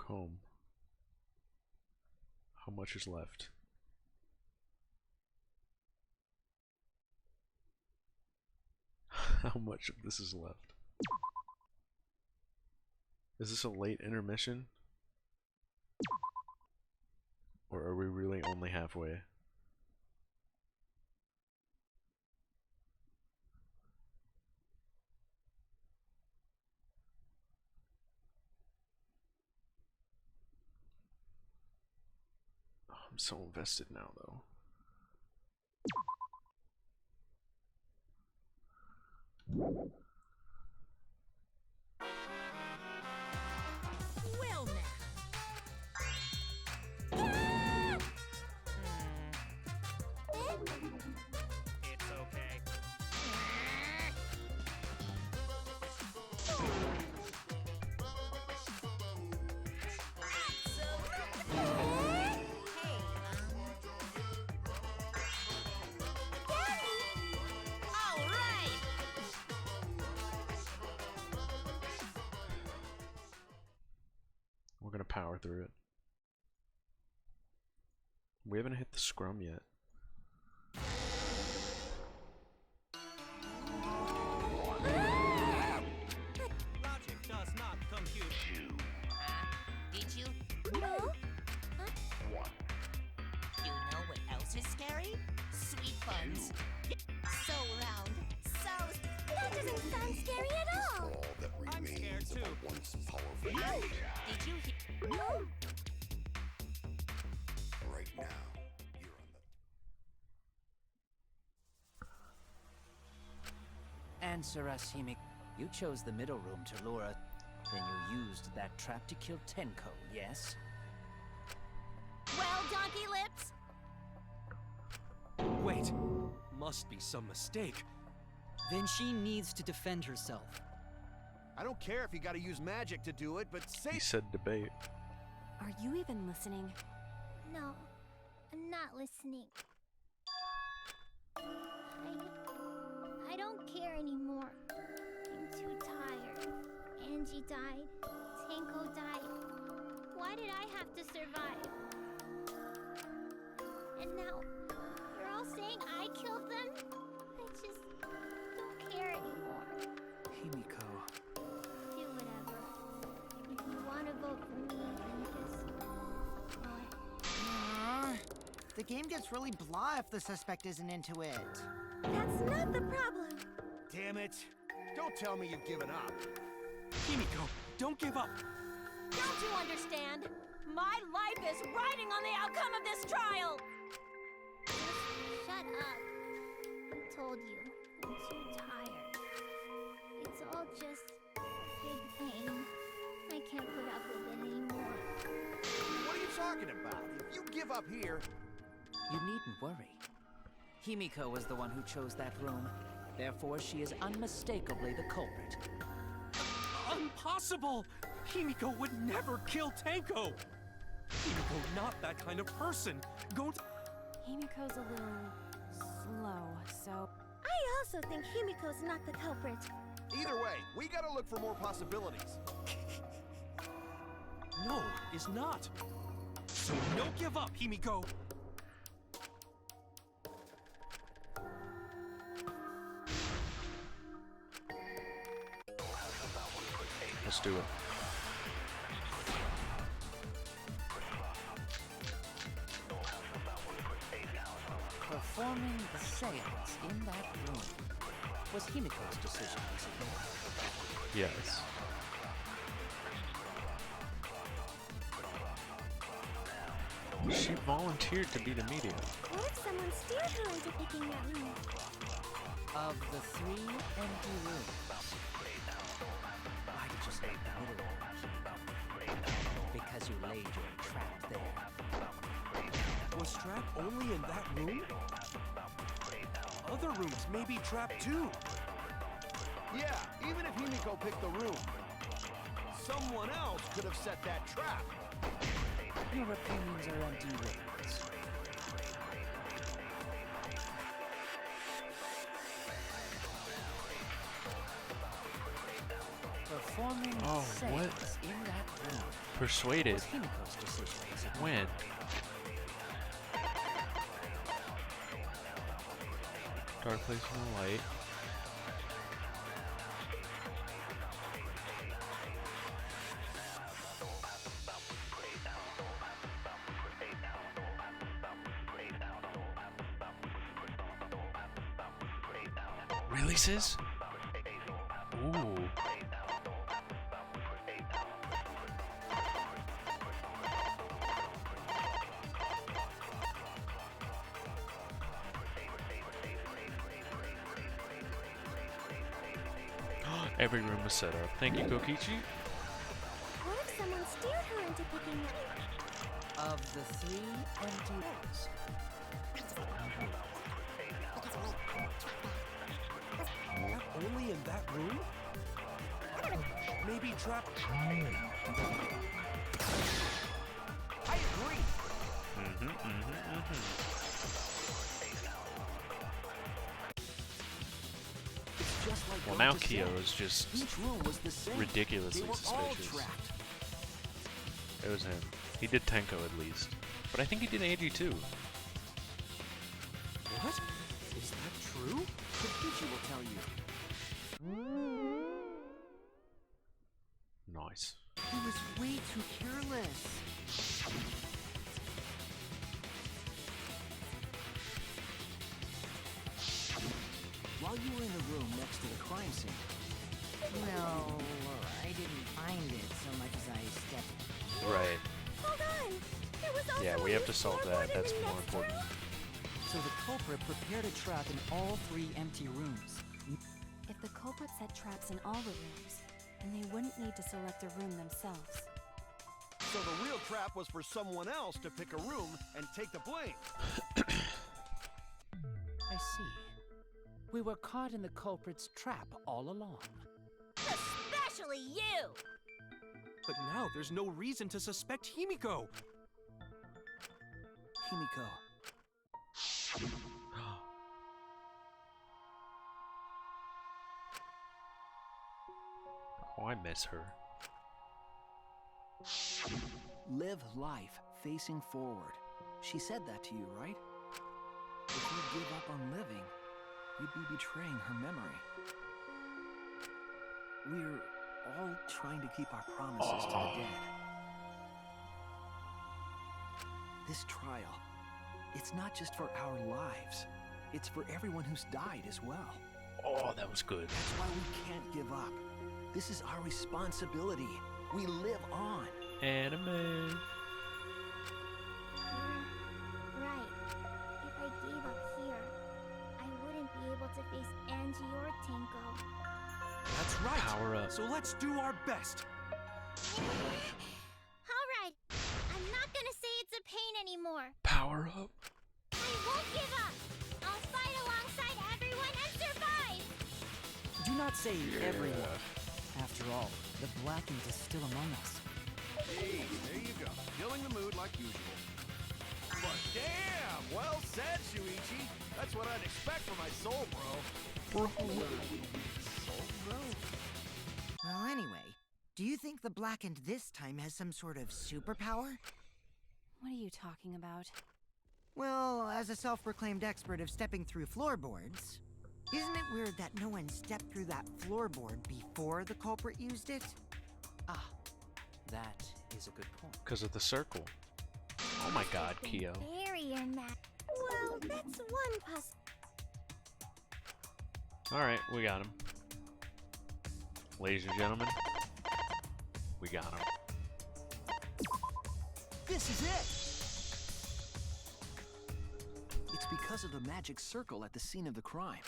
home. How much is left? How much of this is left? Is this a late intermission? Or are we really only halfway? Oh, I'm so invested now, though. Well now. It's okay. All right. We're gonna power through it. We haven't hit the scrum yet. Logic does not compute. Did you? No. Huh? You know what else is scary? Sweet buns. So round, so... That doesn't sound scary at all. All that I'm scared remains of too. a once powerful Did you hear? No. right now. You're on the Answer us, Himiko. You chose the middle room to lure us. Then you used that trap to kill Tenko, yes? Well, donkey lips. Wait, must be some mistake. Then she needs to defend herself. I don't care if you gotta use magic to do it, but say He said debate. Are you even listening? No, I'm not listening. I don't care anymore. I'm too tired. Angie died. Tanko died. Why did I have to survive? And now, you're all saying I killed them? I just don't care anymore. Himiko. Do whatever. If you want to vote for me, then just vote. The game gets really blah if the suspect isn't into it. That's not the problem. damn it. Don't tell me you've given up. Himiko, don't give up. Don't you understand? My life is riding on the outcome of this trial! Shut up. I told you. I'm too tired. It's all just big pain. I can't put up with it anymore. What are you talking about? If you give up here... You needn't worry. Himiko was the one who chose that room. Therefore, she is unmistakably the culprit. Impossible! Himiko would never kill Tanko! Himiko not that kind of person. Go to... Himiko's a little slow, so... I also think Himiko's not the culprit. Either way, we gotta look for more possibilities. No, is not. So no give up, Himiko. Let's do it. Performing the seance in that room was Himiko's decision, was it not? Yes. She volunteered to be the medium. What if someone steered her into picking that room? Of the 3 empty rooms, why did you stay in the middle one, Himiko? Because you laid your trap there. Was trap only in that room? Other rooms may be trapped too. Yeah, even if Himiko picked the room, someone else could have set that trap. Your opinions are empty words. Performing Oh, seance in that room Persuaded. Was Himiko's decision, wasn't it? When? Dark place in the light. Really, sis? Ooh. Every room was set up. Thank you, Kokichi. What if someone steered her into picking it? Of the 3 empty rooms. Only in that room? Maybe trap. I agree. It's just like Well, Gonta now said. Kyo is just Each room was the same. ridiculously They were all suspicious. trapped. It was him. He did Tenko at least. But I think he did Eiji too. What? Is that true? Kokichi will tell you. Nice. He was way too careless. While you were in the room next to the crime scene, Well, I didn't find it so much as I stepped. Right. Hold on! There was also Yeah, we a have to loose solve floorboard that. in That's the more next important. room. so the culprit prepared a trap in all 3 empty rooms. If the culprit set traps in all the rooms, then they wouldn't need to select a room themselves. So the real trap was for someone else to pick a room and take the blame. I see. We were caught in the culprit's trap all along. Especially you! But now there's no reason to suspect Himiko. Himiko, Oh, I miss her. live life facing forward. She said that to you, right? If you give up on living, you'd be betraying her memory. We're all trying to keep our promises to the dead. This trial, it's not just for our lives. It's for everyone who's died as well. Oh, that was good. That's why we can't give up. This is our responsibility. We live on. Anime. Right. If I gave up here, I wouldn't be able to face Angie or Tenko. That's right. Power up. So let's do our best. Alright, I'm not gonna say it's a pain anymore. Power up. I won't give up. I'll fight alongside everyone and survive. Do not say everyone. After all, the Blackened is still among us. Hey, there you go. Killing the mood like usual. But damn, well said, Shuichi. That's what I'd expect from my soul, bro. Soul, bro? Well, anyway, do you think the Blackened this time has some sort of superpower? What are you talking about? Well, as a self-proclaimed expert of stepping through floorboards, isn't it weird that no one stepped through that floorboard before the culprit used it? Ah, that is a good point. Because of the circle. Oh my god, Kyo. Barrier map. Well, that's one puzzle. Alright, we got him. Ladies and gentlemen, we got him. This is it! It's because of the magic circle at the scene of the crime.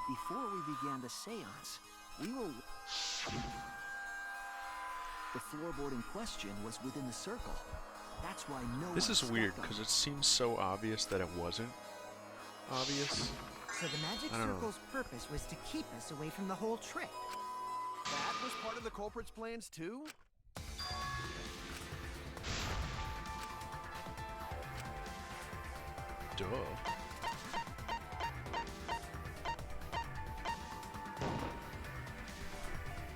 Before we began the seance, we were... The floorboard in question was within the circle. That's why no This one is weird, stepped on because it. it seems so obvious that it wasn't obvious. So the magic I don't know. circle's purpose was to keep us away from the whole trick. That was part of the culprit's plans, too? Duh.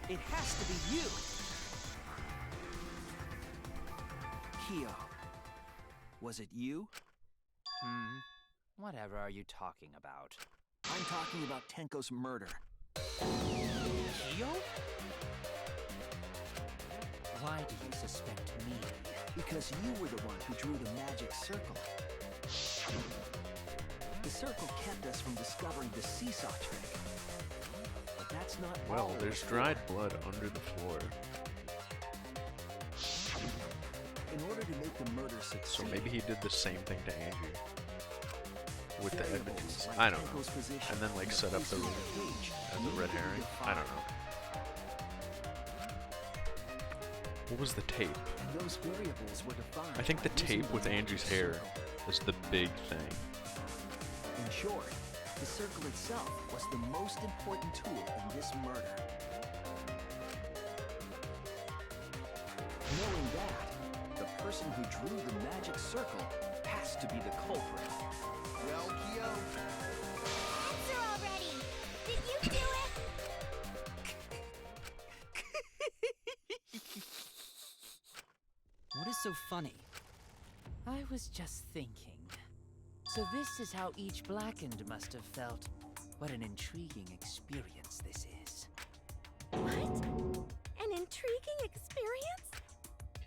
It has to be you! Kyo. Was it you? Whatever are you talking about? I'm talking about Tenko's murder. Kyo? Why do you suspect me? Because you were the one who drew the magic circle. The circle kept us from discovering the seesaw trick. But that's not all Well, there there's was dried to it. blood under the floor. In order to make the murder So succeed, maybe he did the same thing to Angie. With the variables evidence. like I don't know. Tenko's position And then like and set up the placement room of the cage as a needed red to be herring. I don't know. What was the tape? And those variables were defined I think the by using tape with the magic Angie's hair circle. is the big thing. In short, the circle itself was the most important tool in this murder. Knowing that, the person who drew the magic circle has to be the culprit. Well, Kyo, Answer already! Did you do it? What is so funny? I was just thinking. So this is how each blackened must have felt. What an intriguing experience this is. What? An intriguing experience?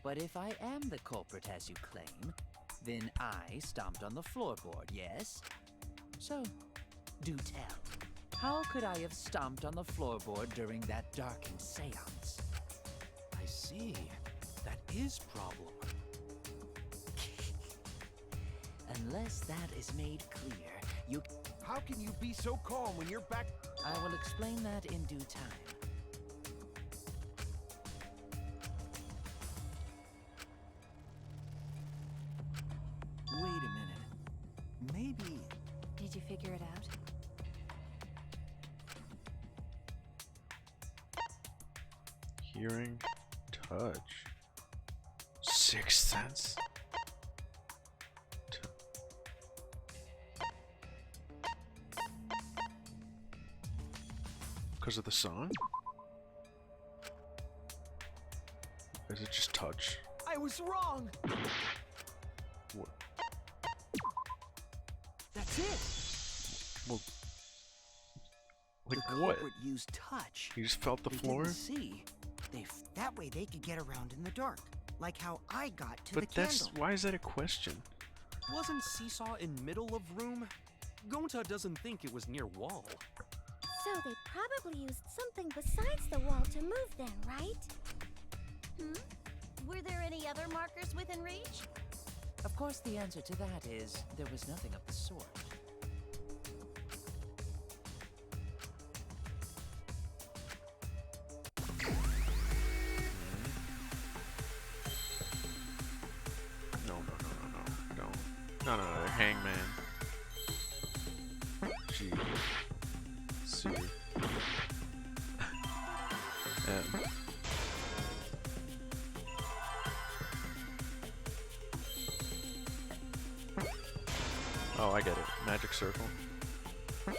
But if I am the culprit as you claim, then I stomped on the floorboard, yes? So, do tell. How could I have stomped on the floorboard during that darkened seance? I see. That is problem. Unless that is made clear, you... how can you be so calm when you're back? I will explain that in due time. Wait a minute. Maybe... Did you figure it out? Hearing, touch, sixth sense. Because of the song? Or is it just touch? I was wrong! What? That's it! Well, The like what? culprit used touch. You just felt the They floor? didn't see. That way they could get around in the dark, like how I got to But the that's candle. why is that a question? Wasn't Seesaw in middle of room? Gonta doesn't think it was near wall. So they probably used something besides the wall to move then, right? Were there any other markers within reach? Of course, the answer to that is there was nothing of the sort. No, they're hangman. G. C. M. Oh, I get it. Magic circle. The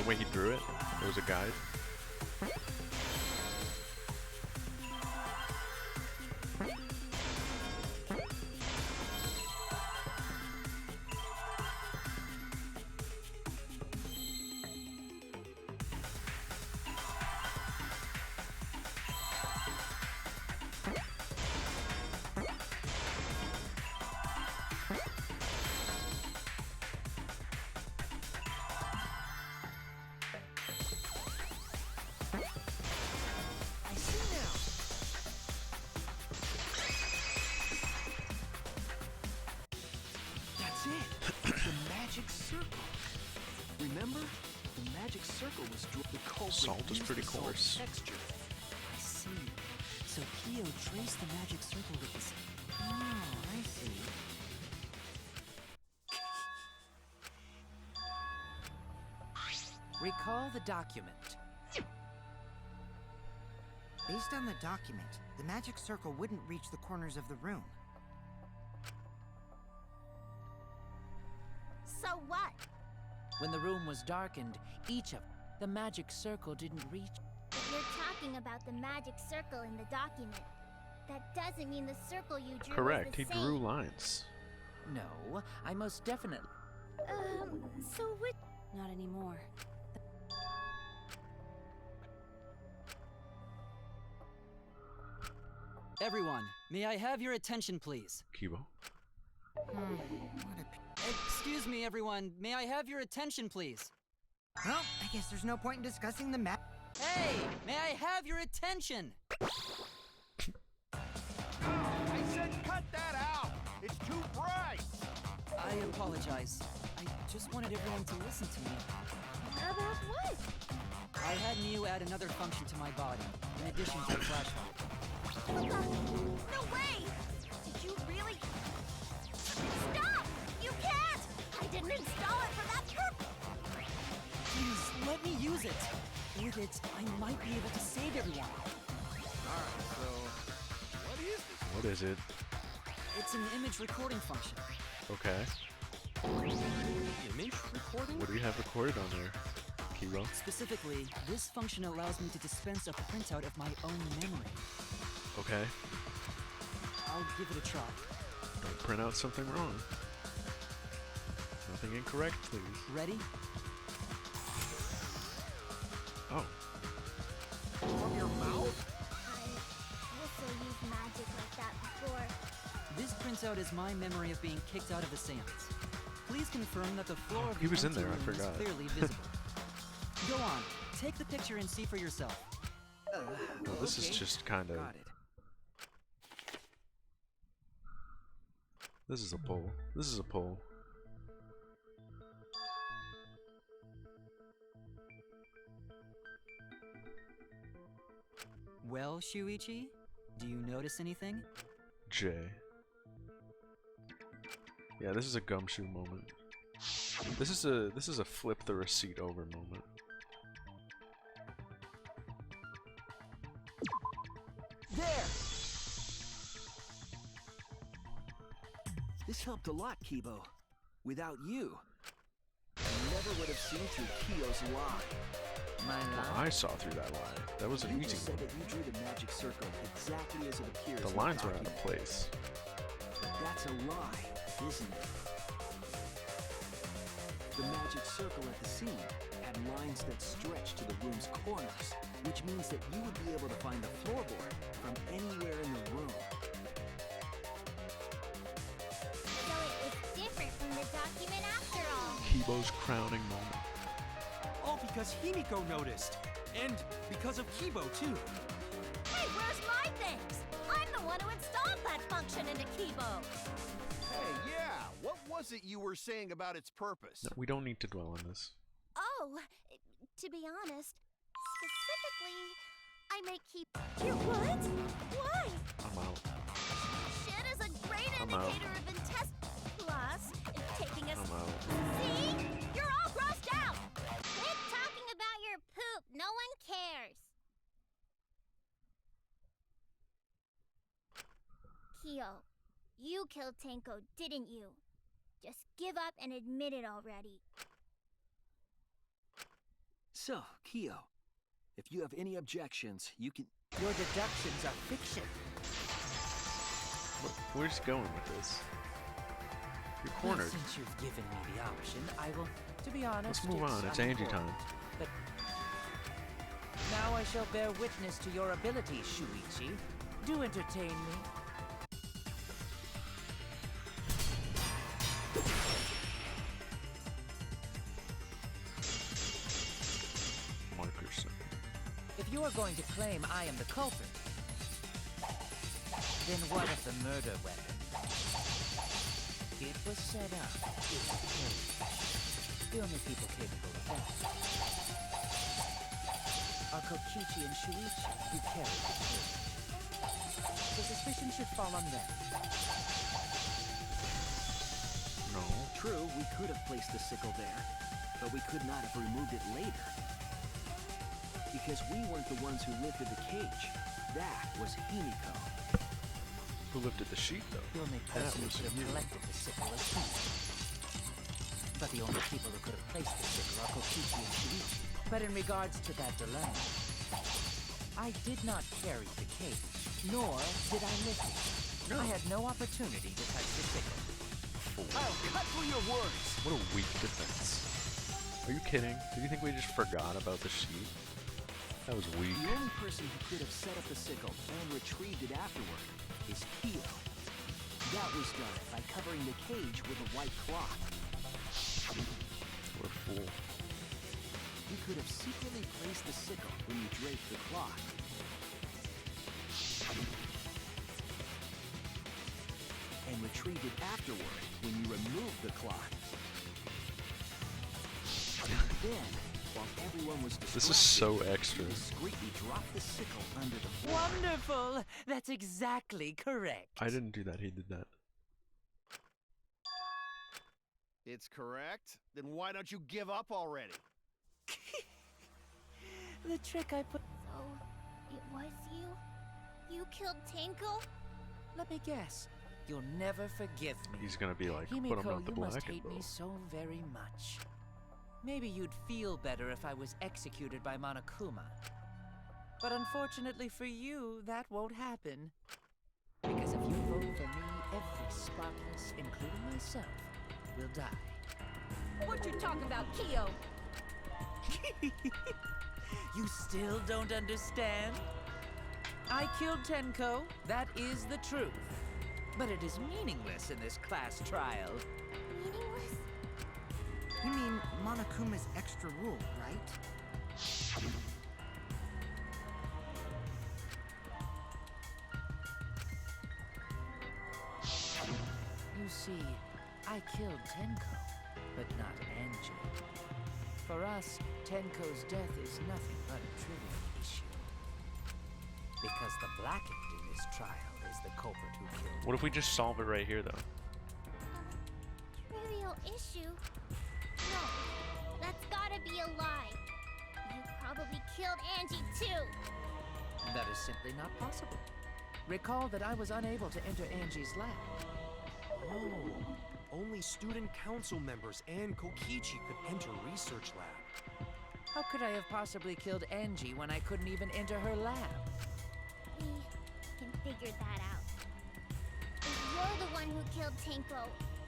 way he drew it, it was a guide. I see now. That's it. The magic circle. Remember? The magic circle was drawn. The culprit Salt is used pretty the salt's coarse. texture. I see. So Kyo traced the magic circle with his... Oh, I see. Recall the document. Based on the document, the magic circle wouldn't reach the corners of the room. When the room was darkened, each of the magic circle didn't reach. But you're talking about the magic circle in the document. That doesn't mean the circle you drew Correct, was he the same. drew lines. No, I most definitely. So what? Not anymore. Everyone, may I have your attention, please? Kibo. Excuse me, everyone. May I have your attention, please? Well, I guess there's no point in discussing the map. Hey, may I have your attention? I said cut that out! It's too bright! I apologize. I just wanted everyone to listen to me. About what? I had Miu add another function to my body, in addition to the flashlight. No way! Did you really? Stop! You can't! I didn't install it for that purpose! Please, let me use it. With it, I might be able to save everyone. Alright, so what is this? What is it? It's an image recording function. Okay. Image recording? What do you have recorded on there, Kibo? Specifically, this function allows me to dispense a printout of my own memory. Okay. I'll give it a try. Don't print out something wrong. Nothing incorrect, please. Ready? Oh. From your mouth? I also used magic like that before. This printout is my memory of being kicked out of the seance. Please confirm that the floor of He the was in empty there, I room is forgot. clearly visible. Go on, take the picture and see for yourself. Well, this is Okay. just kind of. Got it. This is a poll. This is a poll. Well, Shuichi, do you notice anything? J. Yeah, this is a gumshoe moment. This is a flip the receipt over moment. There! This helped a lot, Kibo. Without you, I never would have seen through Kiyo's lie. My Oh, lie. I saw through that lie. That was an You easy just said one. that you drew the magic circle exactly as it appears. The in lines were out of document. place. But that's a lie, isn't it? The magic circle at the scene had lines that stretched to the room's corners, which means that you would be able to find the floorboard from anywhere in the room. So it was different from the document after all. Kibo's crowning moment. All because Himiko noticed. And because of Kibo, too. Hey, where's my things? I'm the one who installed that function into Kibo. Hey, yeah, what was it you were saying about its purpose? No, we don't need to dwell on this. Oh, to be honest, specifically, I make You what? Why? I'm out. Shit is a great I'm out. indicator of intest. Plus, it's taking us. I'm out. See? You're all grossed out. Quit talking about your poop. No one cares. Kyo, you killed Tenko, didn't you? Just give up and admit it already. So, Kyo, if you have any objections, you can... Your deductions are fiction. Where's he going with this? You're Well, cornered. since you've given me the option, I will. To be honest, Let's move on. It's Angie time. But now I shall bear witness to your ability, Shuichi. Do entertain me. Markers. If you are going to claim I am the culprit, then what of the murder weapon? It was set up in a cage. The only people capable of that are Kokichi and Shuichi, who carried the cage. The suspicion should fall on them. No. True, we could have placed the sickle there, but we could not have removed it later. Because we weren't the ones who lifted the cage. That was Himiko. Who lifted the sheet, though? The only That person who was could have you. collected the sickle is he. But the only people who could have placed the sickle are Kokichi and Shuichi. But in regards to that dilemma, I did not carry the cage, nor did I lift it. I had no opportunity to touch the sickle. I'll cut through your words. What a weak defense. Are you kidding? Did you think we just forgot about the sheet? That was weak. The only person who could have set up the sickle and retrieved it afterward is Kyo. That was done by covering the cage with a white cloth. What a fool. You could have secretly placed the sickle when you draped the cloth. And retrieved it afterward when you removed the cloth. Then, while everyone was distracted, This is so extra. you discreetly dropped the sickle under the floor. Wonderful! That's exactly correct. I didn't do that, he did that. It's correct. Then why don't you give up already? The trick I put... So, it was you? You killed Tenko? Let me guess. You'll never forgive me. He's gonna be like, but I'm Himiko, not the you must black hate and me blue. so very much. Maybe you'd feel better if I was executed by Monokuma. But unfortunately for you, that won't happen. Because if you vote for me, every spotless, including myself, will die. What you talking about, Kyo? You still don't understand? I killed Tenko, that is the truth. But it is meaningless in this class trial. Meaningless? You mean Monokuma's extra rule, right? You see, I killed Tenko, but not Angie. For us, Tenko's death is nothing but a trivial issue. Because the blackened in this trial is the culprit who killed. What if we just solve it right here, though? Trivial issue? No, that's gotta be a lie. You probably killed Angie too. That is simply not possible. Recall that I was unable to enter Angie's lab. Oh, only student council members and Kokichi could enter research lab. How could I have possibly killed Angie when I couldn't even enter her lab? We can figure that out. If you're the one who killed Tenko,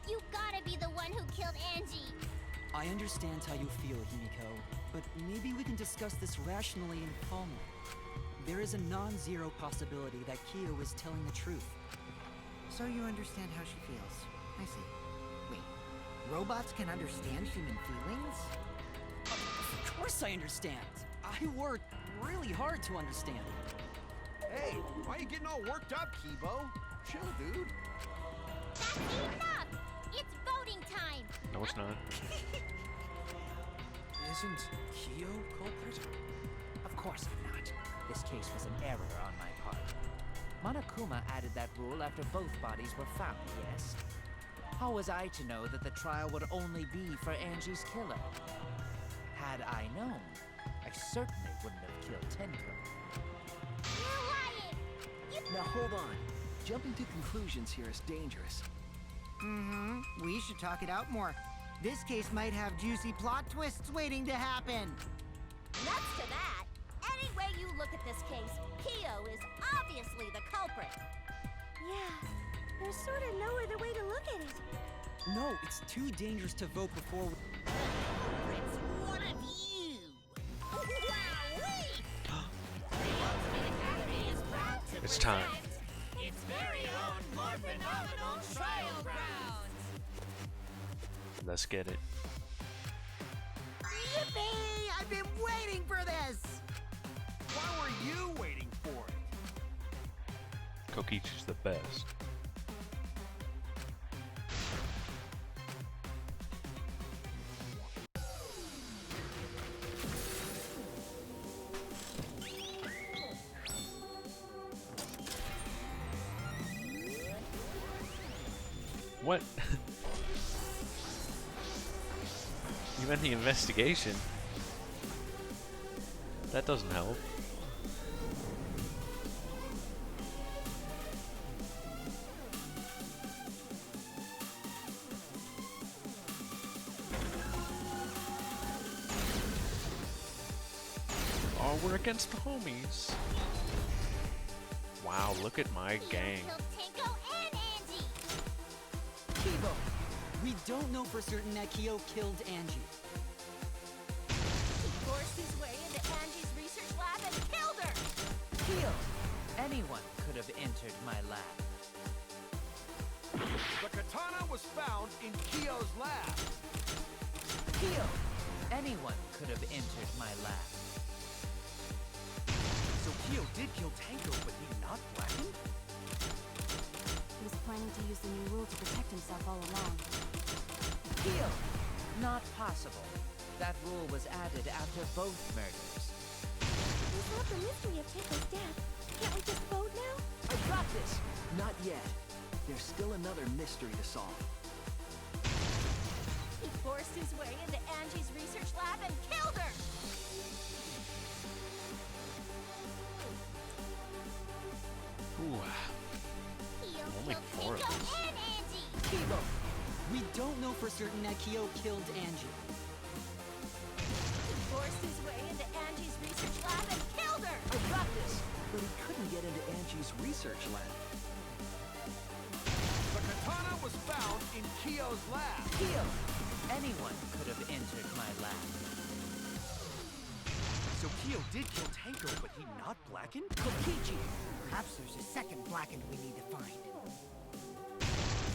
you gotta be the one who killed Angie. I understand how you feel, Himiko, but maybe we can discuss this rationally and calmly. There is a non-zero possibility that Kyo is telling the truth. So you understand how she feels. I see. Wait, robots can understand human feelings? Of course I understand. I worked really hard to understand. Hey, why are you getting all worked up, Kibo? Chill, dude. That's enough! It's voting time! No, it's not. Isn't Kyo culprit? Of course not. This case was an error on my part. Monokuma added that rule after both bodies were found, yes? How was I to know that the trial would only be for Angie's killer? Had I known, I certainly wouldn't have killed Tenko. You're lying! Now hold on. Jumping to conclusions here is dangerous. Mm-hmm. We should talk it out more. This case might have juicy plot twists waiting to happen. Nuts to that. Any way you look at this case, Kyo is obviously the culprit. Yeah, there's sort of no other way to look at it. No, it's too dangerous to vote before we... Culprit's one of you. Wowee! The Ultimate Academy is proud to It's time. present its very own more phenomenal trial grounds. Let's get it. Yippee! I've been waiting for this! Why were you waiting for it? Kokichi's the best. What? You meant the investigation? That doesn't help. We're against the homies. Wow, look at my gang. Tanko and Angie. Kibo, we don't know for certain that Kyo killed Angie. He forced his way into Angie's research lab and killed her! Kyo! Anyone could have entered my lab. The katana was found in Kyo's lab. Kyo! Anyone could have entered my lab. So Kyo did kill Tanko, but he not blackened? He was planning to use the new rule to protect himself all along. Kyo! Not possible. That rule was added after both murders. We solved the mystery of Tanko's death. Can't we just vote now? I got this! Not yet. There's still another mystery to solve. He forced his way into Angie's research lab and killed her! Ooh. Kyo Only killed 4 of Tanko these. and Angie. Kibo, we don't know for certain that Kyo killed Angie. He forced his way into Angie's research lab and killed her! I got this! But he couldn't get into Angie's research lab. The katana was found in Kyo's lab. Kyo! Anyone could have entered my lab. So Kyo did kill Tanko, but he not blackened? Kokichi! Perhaps there's a second blackened we need to find. He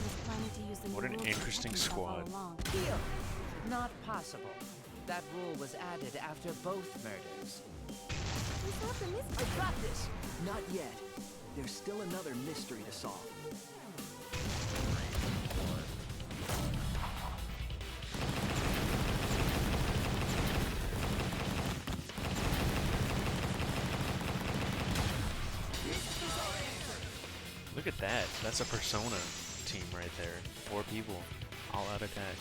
was planning to use the What new an rule to protect interesting himself all squad. along. Kyo! Not possible. That rule was added after both murders. We solved the mystery. I got this! Not yet. There's still another mystery to solve. Look at that. That's a Persona team right there. 4 people. All out attack.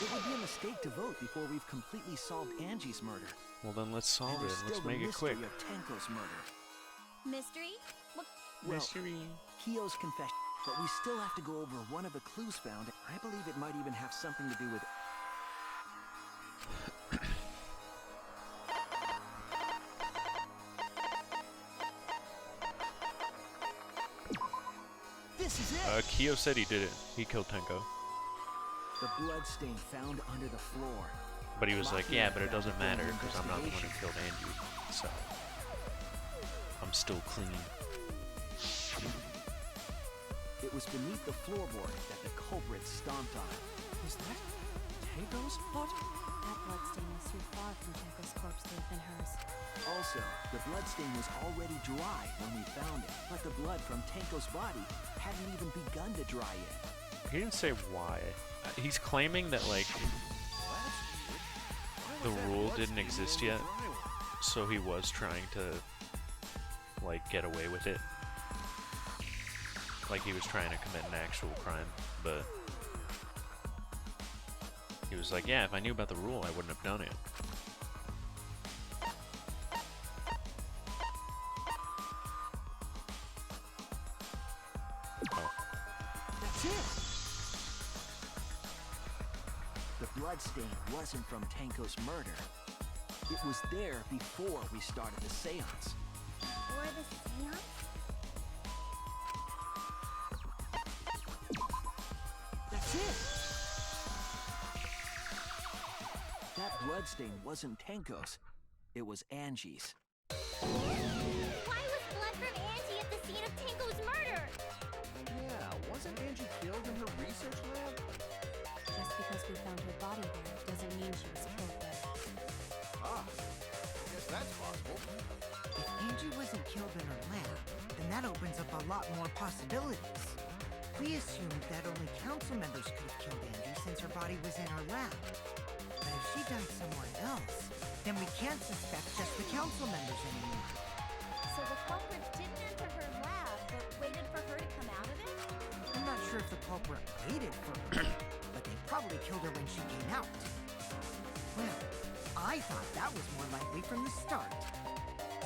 It would be a mistake to vote before we've completely solved Angie's murder. Well then let's solve And it. there's Let's still make the it quick. mystery of Tanko's murder. Mystery? What? Well, Mystery. Kyo's confession. But we still have to go over one of the clues found. I believe it might even have something to do with... This is it! Kyo said he did it. He killed Tenko. The blood stain found under the floor. But he was like, yeah, but it doesn't matter because I'm not the one who killed Angie. So, I'm still clean. It was beneath the floorboard that the culprit stomped on. Is that Tanko's blood? That bloodstain was too far from Tanko's corpse to have been hers. Also, the bloodstain was already dry when we found it, but the blood from Tanko's body hadn't even begun to dry yet. He didn't say why. He's claiming that, like, the rule didn't exist yet, so he was trying to, like, get away with it. Like he was trying to commit an actual crime, but he was like, yeah, if I knew about the rule, I wouldn't have done it. Oh. That's it! The bloodstain wasn't from Tanko's murder. It was there before we started the seance. Or the seance? That's it! That bloodstain wasn't Tanko's. It was Angie's. Why was blood from Angie at the scene of Tanko's murder? Yeah, wasn't Angie killed in her research lab? Just because we found her body there doesn't mean she was killed there. Ah, I guess that's possible. If Angie wasn't killed in her lab, then that opens up a lot more possibilities. We assumed that only council members could have killed Angie since her body was in her lab. But if she died somewhere else, then we can't suspect just the council members anymore. So the culprit didn't enter her lab, but waited for her to come out of it? I'm not sure if the culprit waited for her, but they probably killed her when she came out. Well, I thought that was more likely from the start.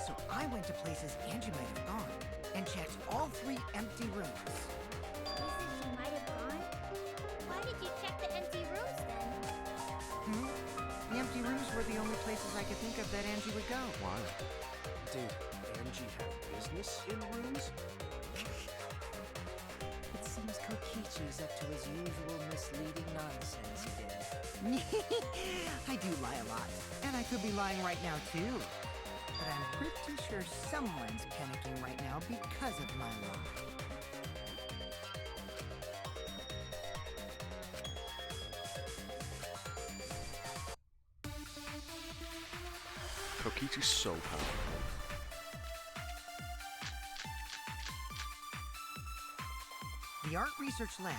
So I went to places Angie might have gone and checked all 3 empty rooms. Places she might have gone? Why did you check the empty rooms then? The empty rooms were the only places I could think of that Angie would go. Why? Did Angie have business in rooms? It seems Kokichi's up to his usual misleading nonsense again. I do lie a lot, and I could be lying right now too. But I'm pretty sure someone's panicking right now because of my lie. Kokichi's so powerful. The art research lab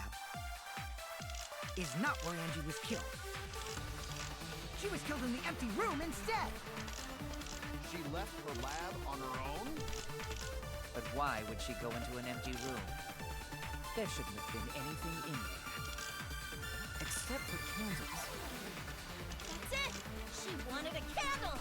is not where Angie was killed. She was killed in the empty room instead. She left her lab on her own? But why would she go into an empty room? There shouldn't have been anything in there. Except for candles. That's it! She wanted a candle!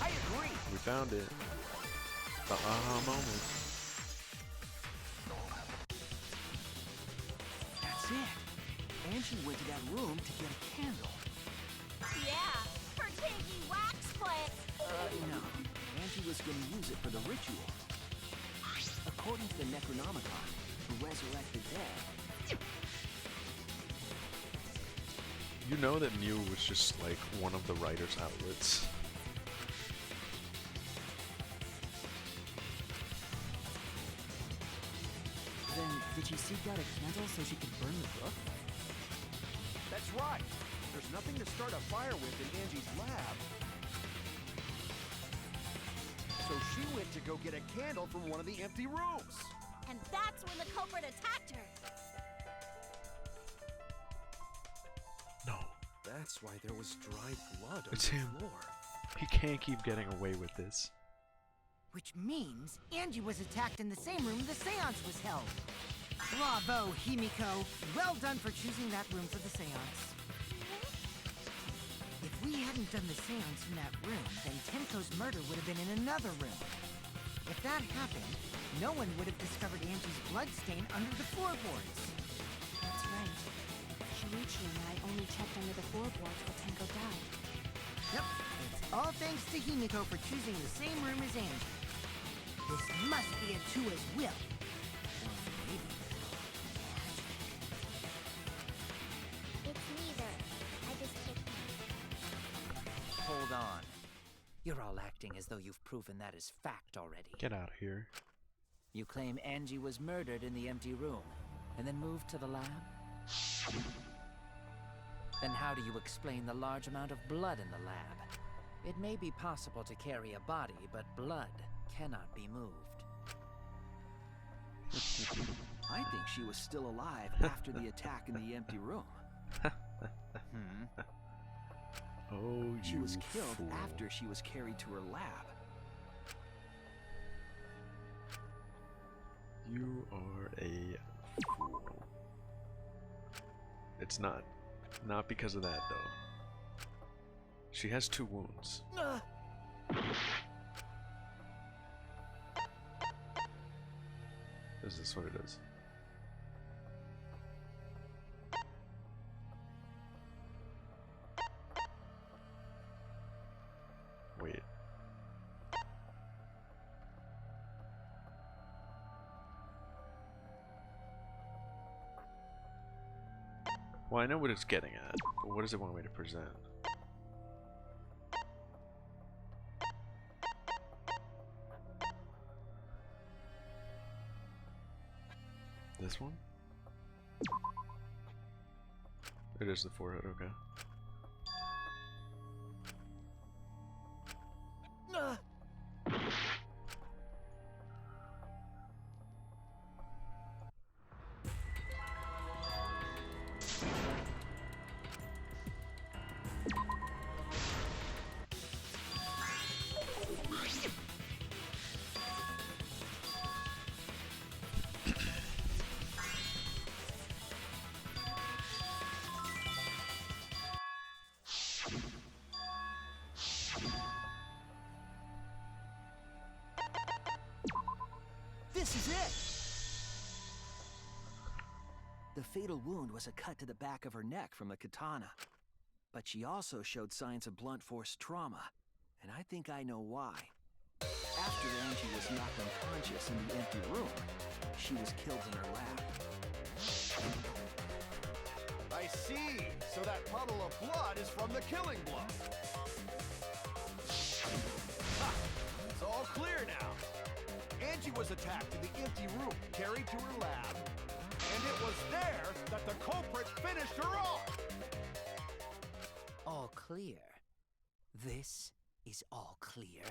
I agree. We found it. The aha moment. That's it. Angie went to that room to get a candle. Yeah, her tanky wax plant! No. Angie was going to use it for the ritual. According to the Necronomicon, to resurrect the dead. You know that Mew was just like one of the writer's outlets. Then, did she seek out a candle so she could burn the book? That's right. There's nothing to start a fire with in Angie's lab. So she went to go get a candle from one of the empty rooms. And that's when the culprit attacked her! No, That's why there was dried blood on it's the him. floor. He can't keep getting away with this. Which means Angie was attacked in the same room the seance was held. Bravo, Himiko. Well done for choosing that room for the seance. If we hadn't done the seance in that room, then Tenko's murder would have been in another room. If that happened, no one would have discovered Angie's blood stain under the floorboards. That's right. Shuichi and I only checked under the floorboards while Tenko died. Yep, it's all thanks to Himiko for choosing the same room as Angie. This must be a Tua's will. Or maybe It's neither. I just kicked him. Hold on. You're all acting as though you've proven that as fact already. Get out of here. You claim Angie was murdered in the empty room, and then moved to the lab? Then how do you explain the large amount of blood in the lab? It may be possible to carry a body, but blood cannot be moved. I think she was still alive after the attack in the empty room. Oh, She was killed fool. after she was carried to her lab. You are a fool. It's not. Not because of that, though. She has 2 wounds. Is this what it is? Wait. Well, I know what it's getting at, but what does it want me to present? This one? It is the forehead, okay. This is it! The fatal wound was a cut to the back of her neck from the katana. But she also showed signs of blunt force trauma, and I think I know why. After Angie was knocked unconscious in the empty room, she was killed in her lab. I see. So that puddle of blood is from the killing blow. Ha! It's all clear now. Angie was attacked in the empty room, carried to her lab, and it was there that the culprit finished her off. All clear. This is all clear.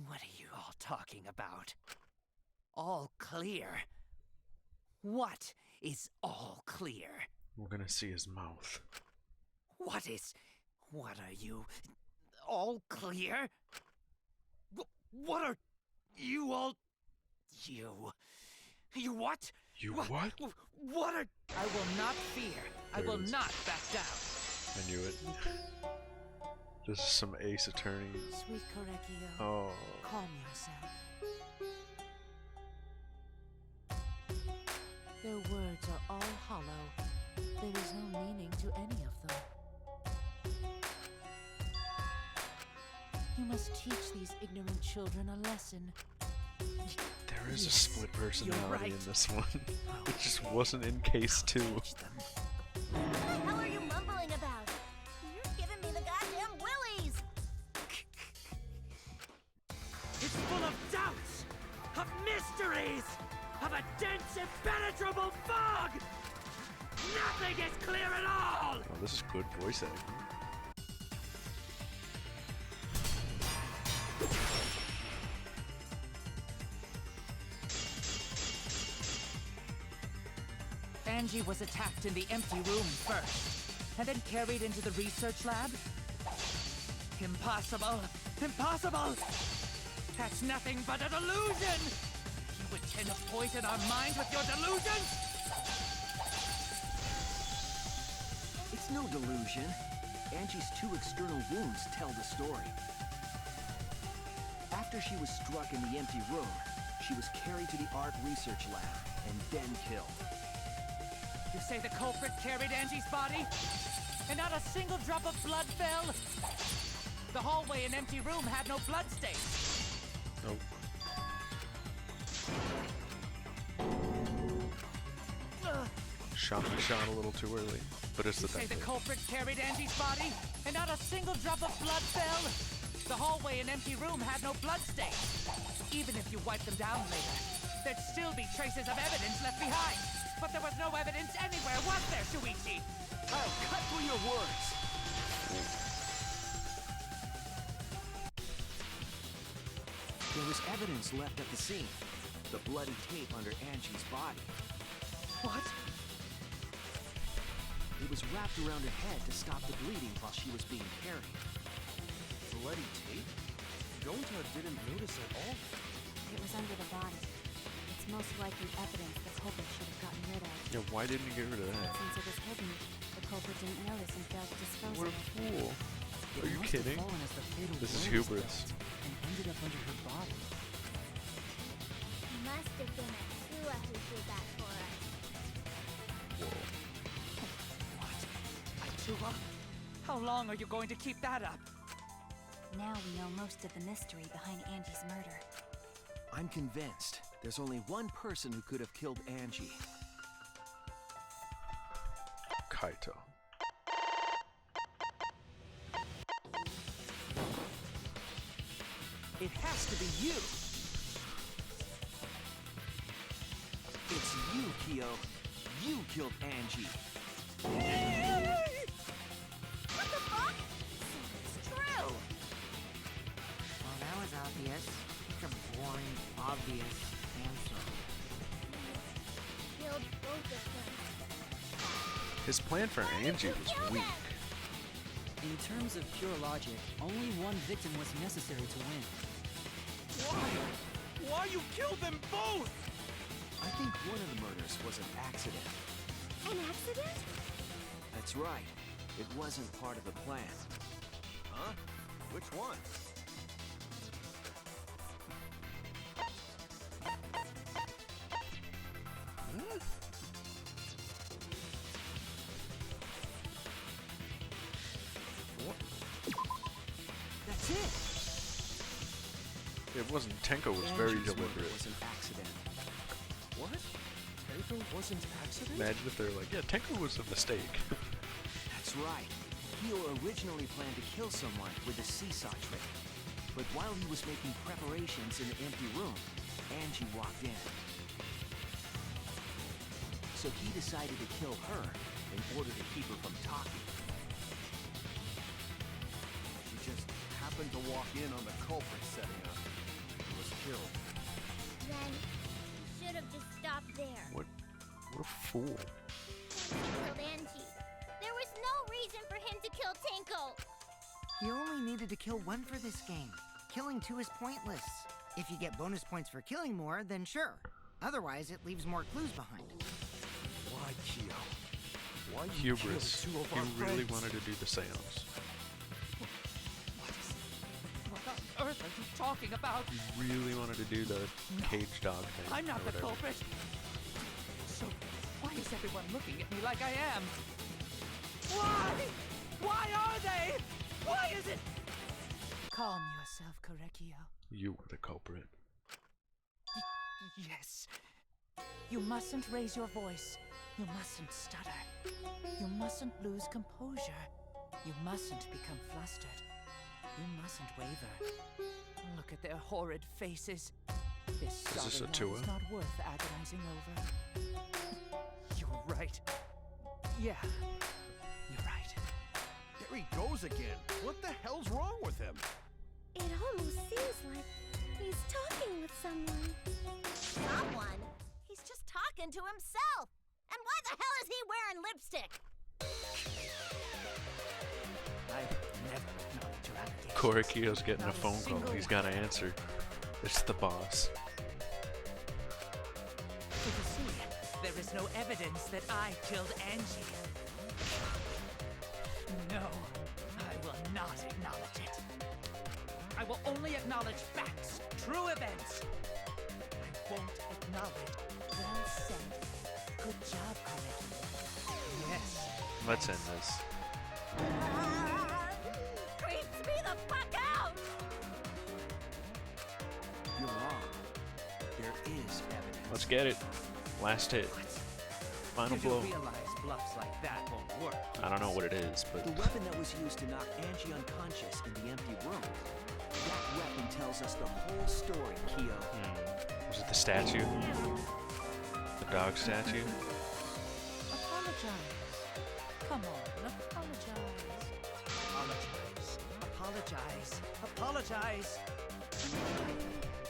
What are you all talking about? All clear? What is all clear? We're gonna see his mouth. What are you? All clear? What are you all? You what? You what? What are... I will not fear. I will not back down. I knew it. This is some Ace Attorney. Sweet Korekio, Oh. calm yourself. Their words are all hollow. There is no meaning to any of them. You must teach these ignorant children a lesson. There is a split personality right. in this one. It just wasn't in case 2. What the hell are you mumbling about? You're giving me the goddamn willies! It's full of doubts, of mysteries, of a dense, impenetrable fog! Nothing is clear at all! Oh, this is good voice acting. Angie was attacked in the empty room first, and then carried into the research lab? Impossible! Impossible! That's nothing but a delusion! You would tend to poison our minds with your delusions? It's no delusion. Angie's 2 external wounds tell the story. After she was struck in the empty room, she was carried to the art research lab and then killed. You say the culprit carried Angie's body? And not a single drop of blood fell? The hallway and empty room had no blood stains. Nope. Shot my shot a little too early, but it's You the say the thing. culprit carried Angie's body? And not a single drop of blood fell? The hallway and empty room had no blood stains. Even if you wiped them down later, there'd still be traces of evidence left behind. But there was no evidence anywhere, was there, Shuichi? I'll cut through your words. There was evidence left at the scene. The bloody tape under Angie's body. What? It was wrapped around her head to stop the bleeding while she was being carried. Bloody tape? Gonta didn't notice at all. It was under the body. It's most likely evidence the culprit should have gotten rid of. Yeah, why didn't you get rid of that? Since it was hidden, the culprit didn't notice and failed to dispose What of a it. fool. It Are you must have kidding? fallen as the fatal This is blow was hubris. dealt and ended up under her body. It must have been Atua who did that for us. Whoa. What? Atua? How long are you going to keep that up? Now we know most of the mystery behind Angie's murder. I'm convinced there's only one person who could have killed Angie. Kaito. It has to be you! It's you, Kyo. You killed Angie. What the fuck? It's true! Well, that was obvious. Such a boring, obvious answer. Killed both of them. His plan for Angie was weak. In terms of pure logic, only one victim was necessary to win. Why? Why you killed them both? I think one of the murders was an accident. An accident? That's right. It wasn't part of the plan. Huh? Which one? What? That's it. It wasn't. Tenko was very Angie's murder deliberate. was an accident. What? Tenko wasn't accident? Imagine if they're like, yeah, Tenko was a mistake. That's right. Kyo originally planned to kill someone with a seesaw trick. But while he was making preparations in the empty room, Angie walked in. So he decided to kill her in order to keep her from talking. She just happened to walk in on the culprit setting up. He was killed. Then he should have just stopped there. What a fool. He killed Angie. There was no reason for him to kill Tinko. You only needed to kill one for this game. Killing two is pointless. If you get bonus points for killing more, then sure. Otherwise, it leaves more clues behind. Why, Kyo? Why you Hubris. killed two of He our really friends? wanted to do the seance. What on earth are you talking about? He really wanted to do the cage dog thing. I'm not or the whatever. culprit. So, why is everyone looking at me like I am? Why? Why are they? Why is it? Calm yourself, Korekio. You were the culprit. Yes. You mustn't raise your voice. You mustn't stutter. You mustn't lose composure. You mustn't become flustered. You mustn't waver. Look at their horrid faces. This this a storyline tour? is not worth agonizing over. You're right. Yeah, you're right. There he goes again. What the hell's wrong with him? It almost seems like he's talking with someone. Someone? He's just talking to himself. And why the hell is he wearing lipstick? I've never acknowledged your allegations. Korekio's getting a Not phone call. single He's one. got to answer. It's the boss. So you see, there is no evidence that I killed Angie. No, I will not acknowledge it. I will only acknowledge facts, true events. I won't acknowledge. Well said. Good job, Korekio. Yes. Let's end this. Creeps me the fuck out! You're wrong. There is evidence. Let's get it. Last hit. Final You do blow. realize bluffs like that won't work. I don't know what it is, but The weapon that was used to knock Angie unconscious in the empty room. That weapon tells us the whole story, Kyo. was it the statue? The dog statue? Apologize. Come on, apologize. Apologize. Apologize. Apologize. Apologize.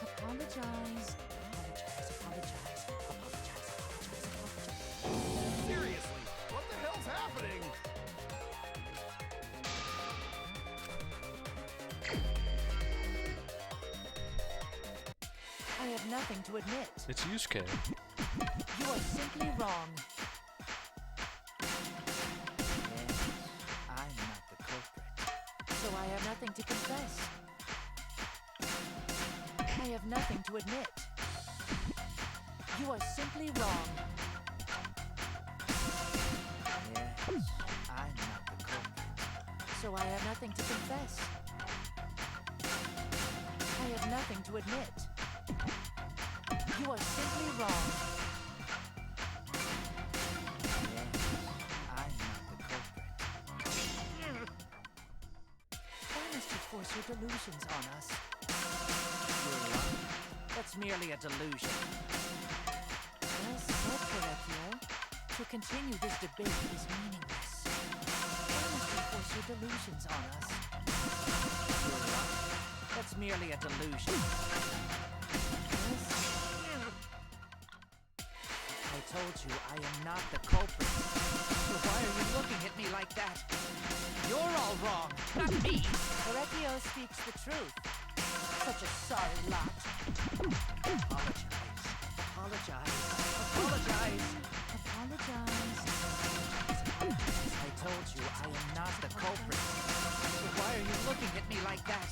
Apologize. Apologize. Apologize. Apologize. Seriously, what the hell's happening? I have nothing to admit. It's Yusuke. You are simply wrong. Yes, I'm not the culprit. So I have nothing to confess. I have nothing to admit. You are simply wrong. Yes, I'm not the culprit. So I have nothing to confess. I have nothing to admit. You are simply wrong. Yes, I'm not the culprit. Why must you force your delusions on us? That's merely a delusion. Well said, Korekio. To continue this debate is meaningless. Why must you force your delusions on us? That's merely a delusion. Yes. I told you I am not the culprit. So why are you looking at me like that? You're all wrong, not me. Korekio speaks the truth. Such a sorry lot. Apologize. Apologize. Apologize. Apologize. I told you I am not the culprit. So why are you looking at me like that?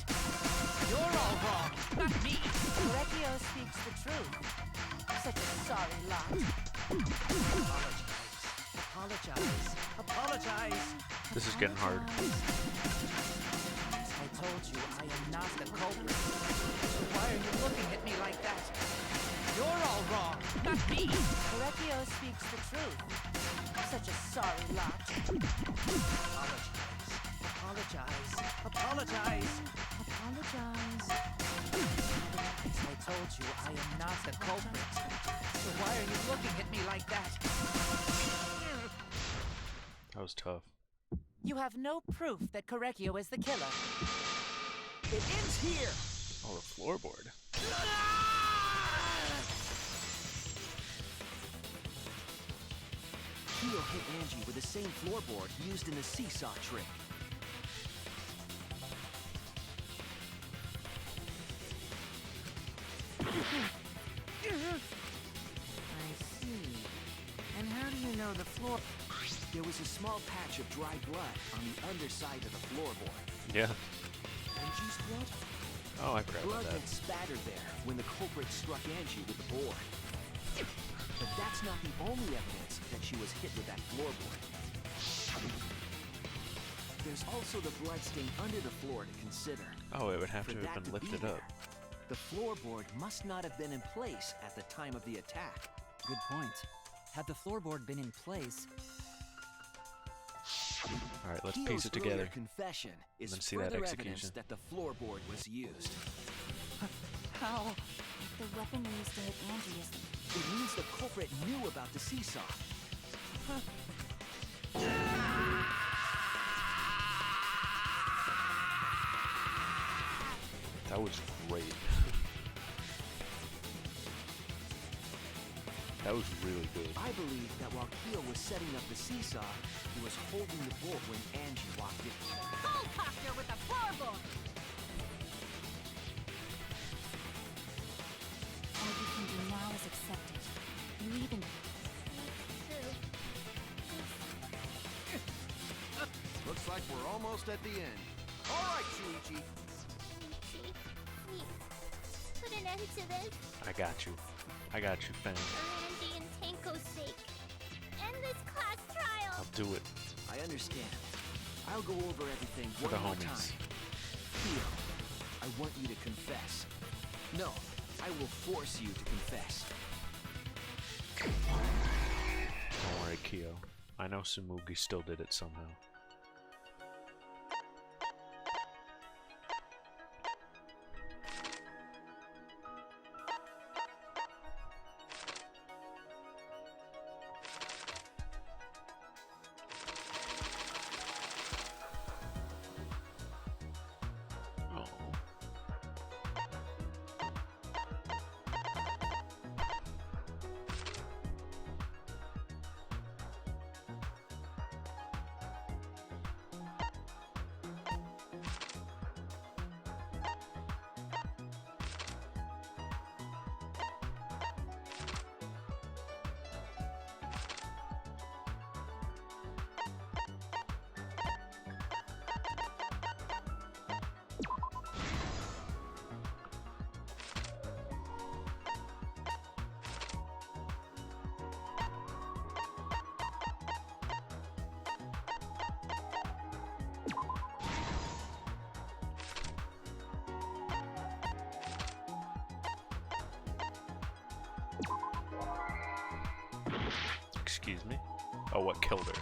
You're all wrong, not me. Korekio speaks the truth. Such a sorry lot. apologize. This is getting hard. I told you I am not the culprit. So why are you looking at me like that? You're all wrong, not me. Correcchio speaks the truth. Such a sorry lot. Apologize. Apologize. Apologize. I told you I am not the culprit. So why are you looking at me like that? That was tough. You have no proof that Correcchio is the killer. It ends here. Oh, the floorboard. Kyo hit Angie with the same floorboard used in the seesaw trick. I see. And how do you know the floor? There was a small patch of dry blood on the underside of the floorboard. Yeah. Angie's blood? Oh, I forgot Blood about had that. spattered there when the culprit struck Angie with the board. But that's not the only evidence that she was hit with that floorboard. There's also the bloodstain under the floor to consider. Oh, it would have For to have that been to be lifted there, up. the floorboard must not have been in place at the time of the attack. Good point. Had the floorboard been in place, All right, let's Kyo's piece it earlier together. confession is Then see that further execution. evidence that the floorboard was used. How? The weapon they used to hit Angie is... It means the culprit knew about the seesaw. That was great. That was really good. I believe that while Kyo was setting up the seesaw, he was holding the bolt when Angie walked in. Helicopter with a floorboard. All you can do now is accept it. You even... Looks like we're almost at the end. All right, Shuichi. Please, put an end to this I got you. I got you, fam. for Andy and Tanko's sake. End this class trial. I'll do it. I understand. I'll go over everything For one the more homies. time. Kyo, I want you to confess. No, I will force you to confess. Don't worry, Kyo. I know Sumugi still did it somehow. Oh. Excuse me? Oh, what killed her?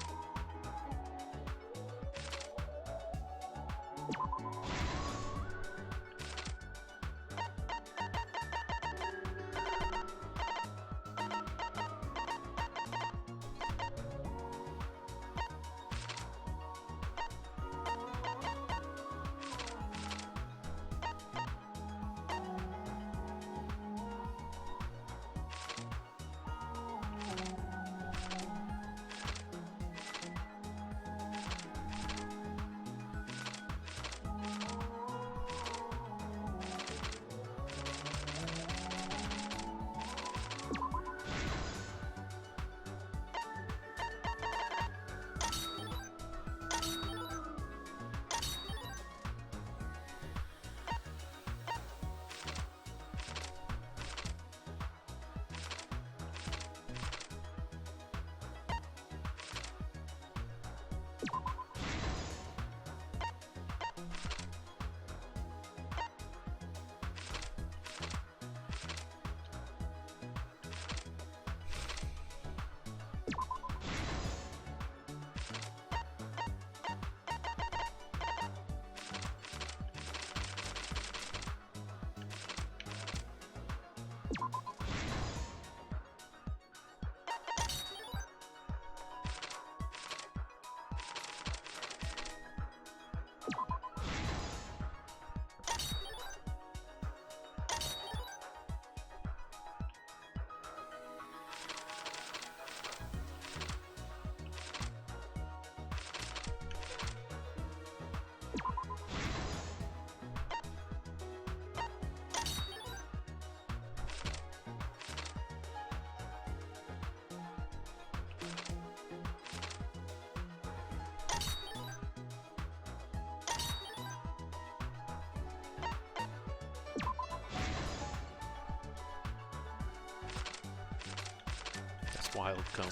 Wild comb.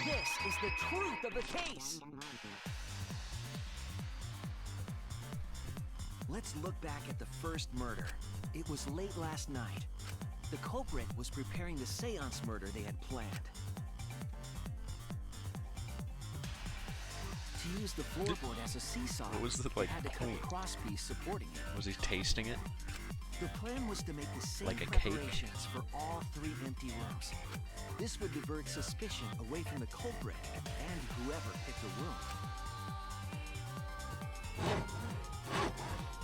This is the truth of the case! Let's look back at the first murder. It was late last night. The culprit was preparing the seance murder they had planned. To use the floorboard as a seesaw, What was the, they like, had to cut point? the crosspiece supporting it. Was he tasting it? The plan was to make the same Like a cake? preparations for all 3 empty rooms. This would divert suspicion away from the culprit and whoever picked the room.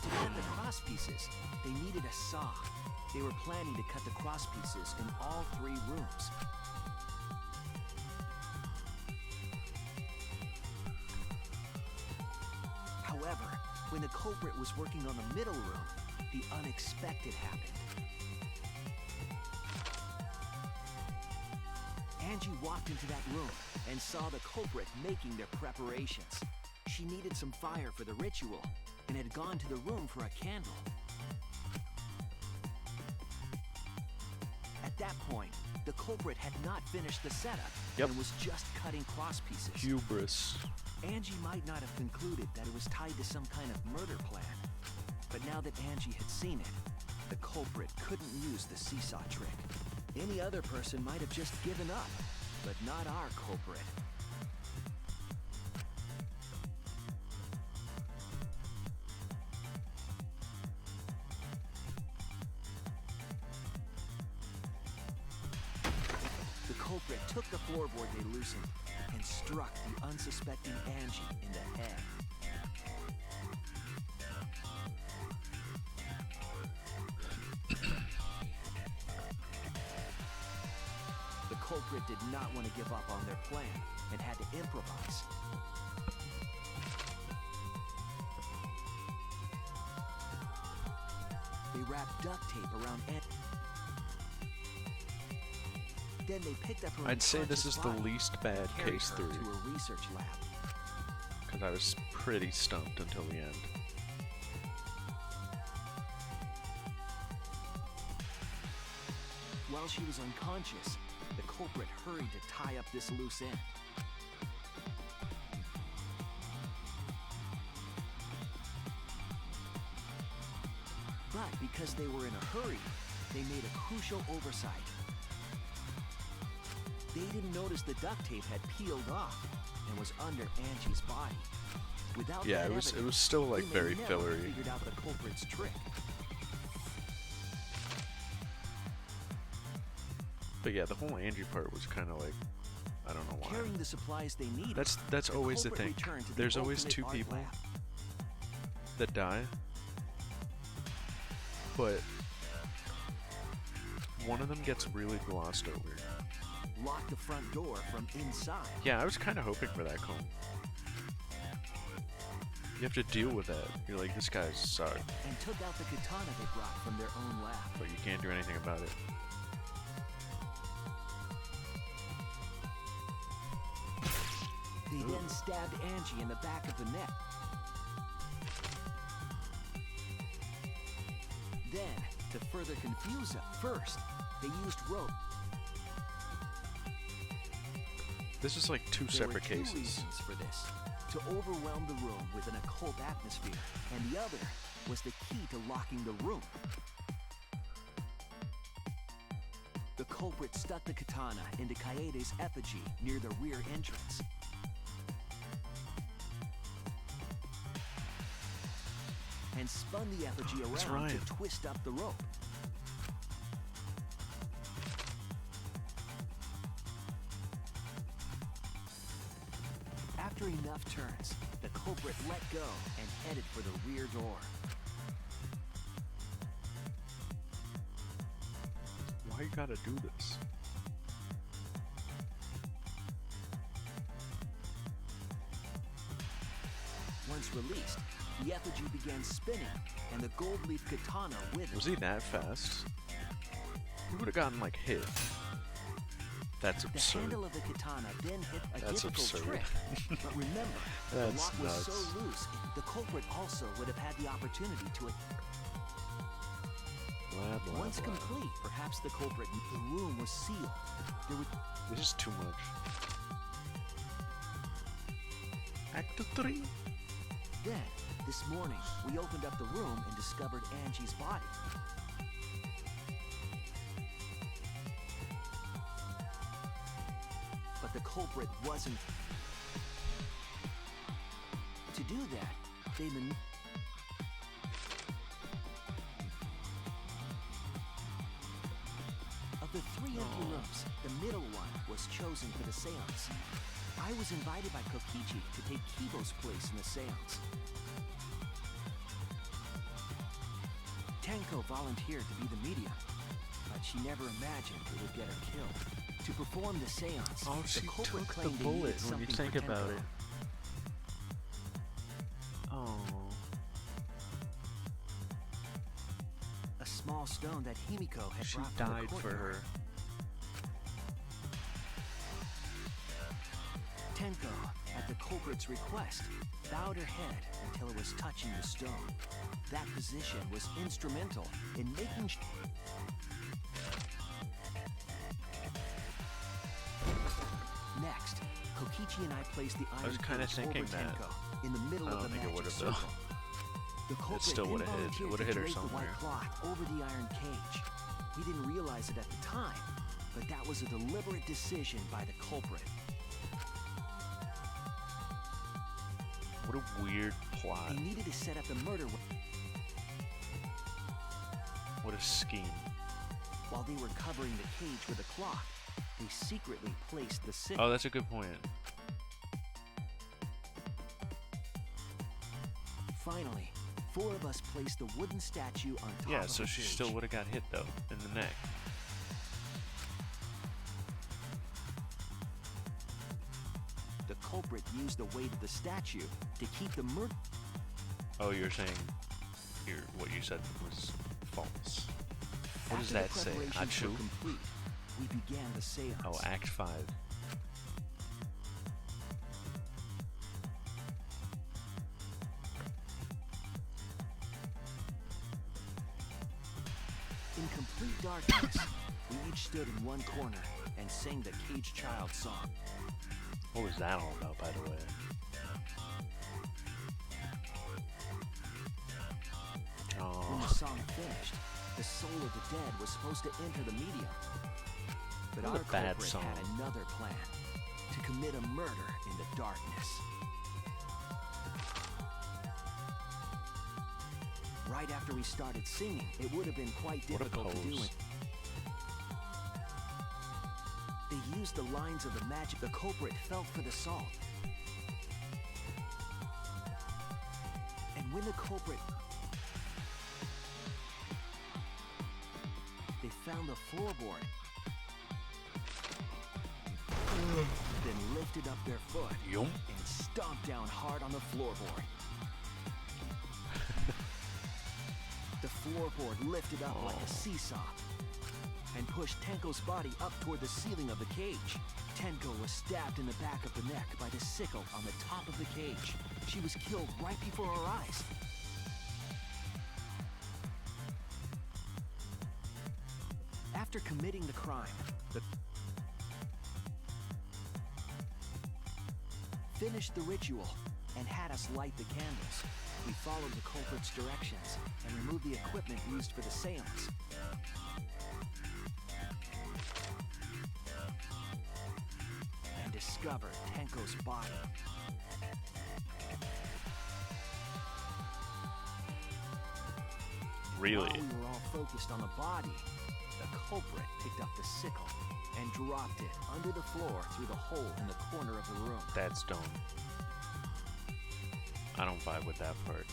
To cut the cross pieces, they needed a saw. They were planning to cut the cross pieces in all 3 rooms. However, when the culprit was working on the middle room, the unexpected happened. Angie walked into that room and saw the culprit making their preparations. She needed some fire for the ritual and had gone to the room for a candle. At that point, the culprit had not finished the setup and was just cutting cross pieces. Hubris. Angie might not have concluded that it was tied to some kind of murder plan. But now that Angie had seen it, the culprit couldn't use the seesaw trick. Any other person might have just given up, but not our culprit. The culprit took the floorboard they loosened and struck the unsuspecting Angie in the head. The culprit did not want to give up on their plan and had to improvise. They wrapped duct tape around Angie. Then they picked up her I'd say this unconscious is the body least and bad carried case her 3. to a research lab. Because I was pretty stumped until the end. While she was unconscious, the culprit hurried to tie up this loose end. But because they were in a hurry, they made a crucial oversight. They didn't notice the duct tape had peeled off and was under Angie's body. Without Yeah, that it was evidence, still like they may very never have fillery. figured out the culprit's trick. But yeah, the whole Angie part was kind of like, I don't know why. Carrying the supplies they needed. That's always the culprit thing. returned to the There's always ultimate 2 art people lab. that die, but one of them gets really glossed over. Locked the front door from inside. Yeah, I was kind of hoping for that comb. You have to deal with that. You're like, this guy sucked, And took out the katana they brought from their own lab. but you can't do anything about it. They then stabbed Angie in the back of the neck. Then, to further confuse them, first, they used rope. This is like 2 There were separate 2 cases. reasons for this. To overwhelm the room with an occult atmosphere, and the other was the key to locking the room. The culprit stuck the katana into Kaede's effigy near the rear entrance. And spun the effigy It's around Ryan. to twist up the rope. After enough turns, the culprit let go and headed for the rear door. Why you gotta do this? once released, the effigy began spinning, and the gold leaf katana withered. Was he that fast? He would have gotten like hit. That's The absurd. handle of the katana then hit a That's difficult absurd. trick. But remember, the That's lock was so nuts. loose, the culprit also would have had the opportunity to Blah, blah, Once blah. complete, perhaps the culprit. The room was sealed. There would. This is too much. Act 3. Then, this morning, we opened up the room and discovered Angie's body. But the culprit wasn't. To do that, they Of the three empty rooms, the middle one was chosen for the seance. I was invited by Kokichi to take Kibo's place in the seance. Tenko volunteered to be the medium, but she never imagined it would get her killed. To perform the seance, Oh, the she culprit took the claimed they bullet needed when you something think for about Tenko. it. Oh. A small stone that Himiko had She brought from the died for courtyard. her. Tenko, at the culprit's request, bowed her head until it was touching the stone. That position was instrumental in making Next, Kokichi and I placed the iron was kinda cage thinking over that. Tenko in the middle I of don't the think it magic would've, though. circle. The culprit still then would've hit- volunteered would've to hit her drape the white somewhere. cloth over the iron cage. We didn't realize it at the time, but that was a deliberate decision by the culprit. What a weird plot. They needed to set up the murder What a scheme. while they were covering the cage with a cloth. They secretly placed the sickle. Oh, that's a good point. Finally, four of us placed the wooden statue on top Yeah, of so the she cage. still would have got hit though in the neck. The culprit used the weight of the statue to keep the murder. Oh, you're saying what you said was false. What does After the that say? preparations were Achu? complete, we began the seance. Oh, Act 5. In complete darkness, we each stood in one corner and sang the Cage Child song. What was that all about, by the way? When the Oh, song finished, the soul of the dead was supposed to enter the medium. But What a our bad culprit song. had another plan: to commit a murder in the darkness. Right after we started singing, it would have been quite What a difficult to do pose. it. They used the lines of the magic. The culprit felt for the salt. And when the culprit... They found the floorboard. Then lifted up their foot Yum. and stomped down hard on the floorboard. The floorboard lifted up like a seesaw and pushed Tenko's body up toward the ceiling of the cage. Tenko was stabbed in the back of the neck by the sickle on the top of the cage. She was killed right before our eyes. After committing the crime, the finished the ritual and had us light the candles. We followed the culprit's directions and removed the equipment used for the seance. And discovered Tenko's body. really? While we were all focused on the body, the culprit picked up the sickle and dropped it under the floor through the hole in the corner of the room. That's dumb. I don't vibe with that part.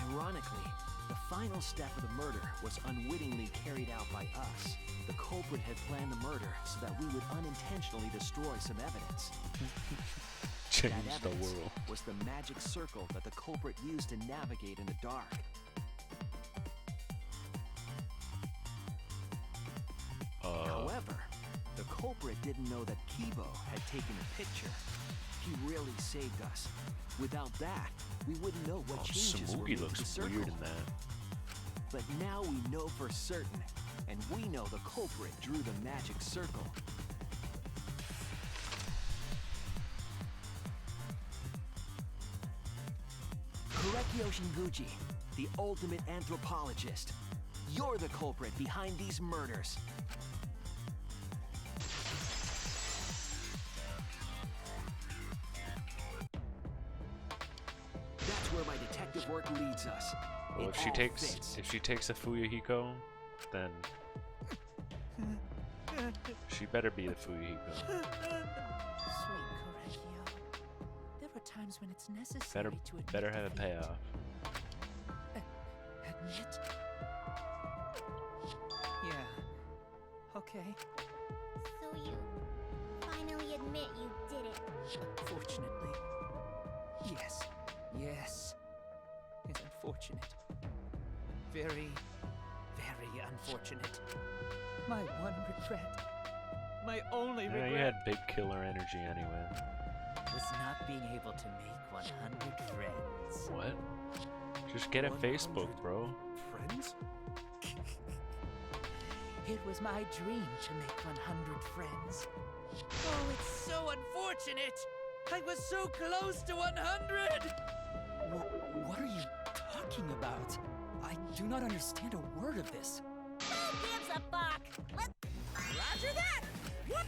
Ironically, the final step of the murder was unwittingly carried out by us. The culprit had planned the murder so that we would unintentionally destroy some evidence. Change That the evidence world. was the magic circle that the culprit used to navigate in the dark. However, the culprit didn't know that Kibo had taken a picture. He really saved us. Without that, we wouldn't know what changes were Smokey made to looks the circle. weird in that. But now we know for certain, and we know the culprit drew the magic circle. Korekyo Shinguchi, the ultimate anthropologist. You're the culprit behind these murders. That's where my detective work leads us. Well, It if she all takes fits. a Fuyuhiko, then she better be the Fuyuhiko. Sweet Korekio. There are times when it's necessary to admit Better have a defeat. payoff. Admit? Yeah. Okay. So you finally admit you did it. Unfortunately. Yes. Yes. It's unfortunate. Very, very unfortunate. My one regret. My only Yeah, regret you had big killer energy anyway. was not being able to make 100 friends. What? Just get a Facebook, bro. Friends? It was my dream to make 100 friends. Oh, it's so unfortunate! I was so close to 100! What are you talking about? I do not understand a word of this. Who gives a fuck? Roger that! What?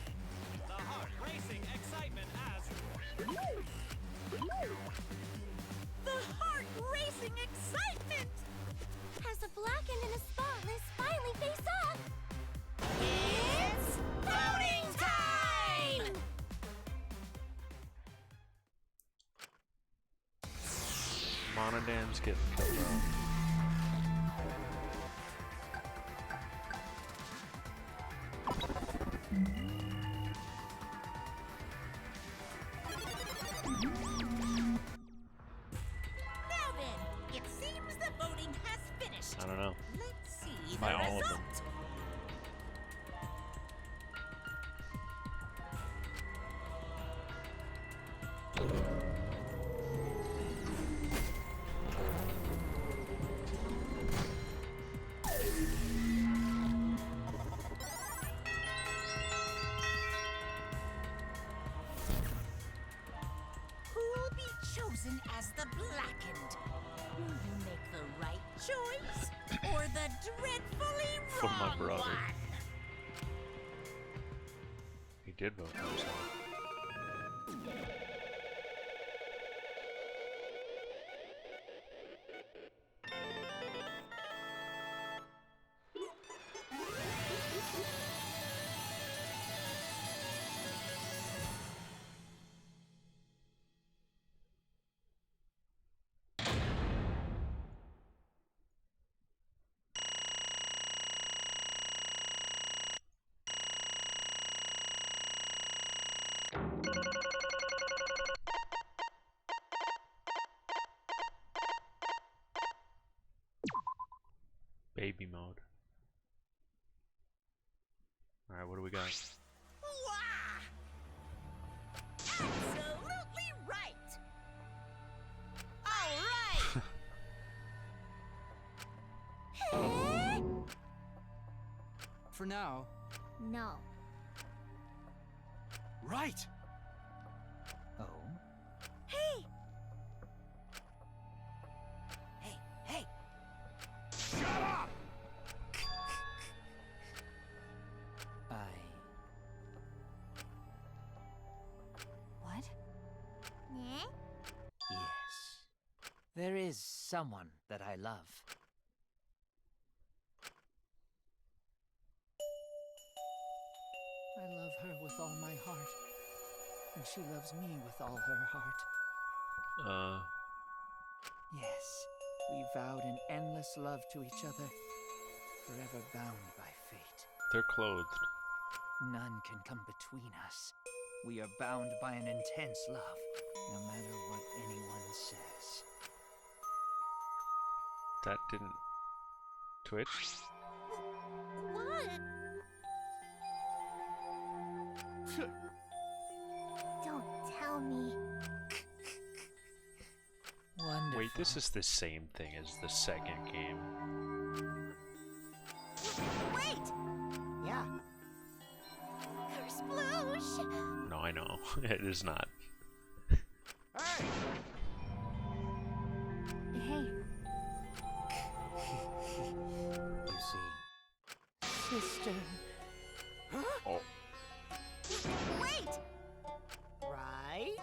The heart racing excitement as The heart racing excitement! As a blackened and a spotless finally face off. It's voting time! Monodam's getting killed out. Now then, it seems the voting has finished. I don't know. Let's see By the all of result. them. Who'll be chosen as the blackened? Will you make the right choice or the dreadfully For my wrong brother. one? He did vote for himself. Baby mode. Alright, what do we got? Wah! Absolutely right! All right! For now. No. Right! Oh? Hey! Hey, hey! Shut up! What? Eh? Yes. There is someone that I love. I love her with all my heart. And she loves me with all her heart. Yes, we vowed an endless love to each other, forever bound by fate. They're clothed. None can come between us. We are bound by an intense love. no matter what anyone says. That didn't twitch. What? Don't tell me. Wonderful. Wait, this is the same thing as the second game. Wait! Yeah. Kersploosh! No, I know. It is not. Hey! Hey, You see, sister. Oh, Wait! Right?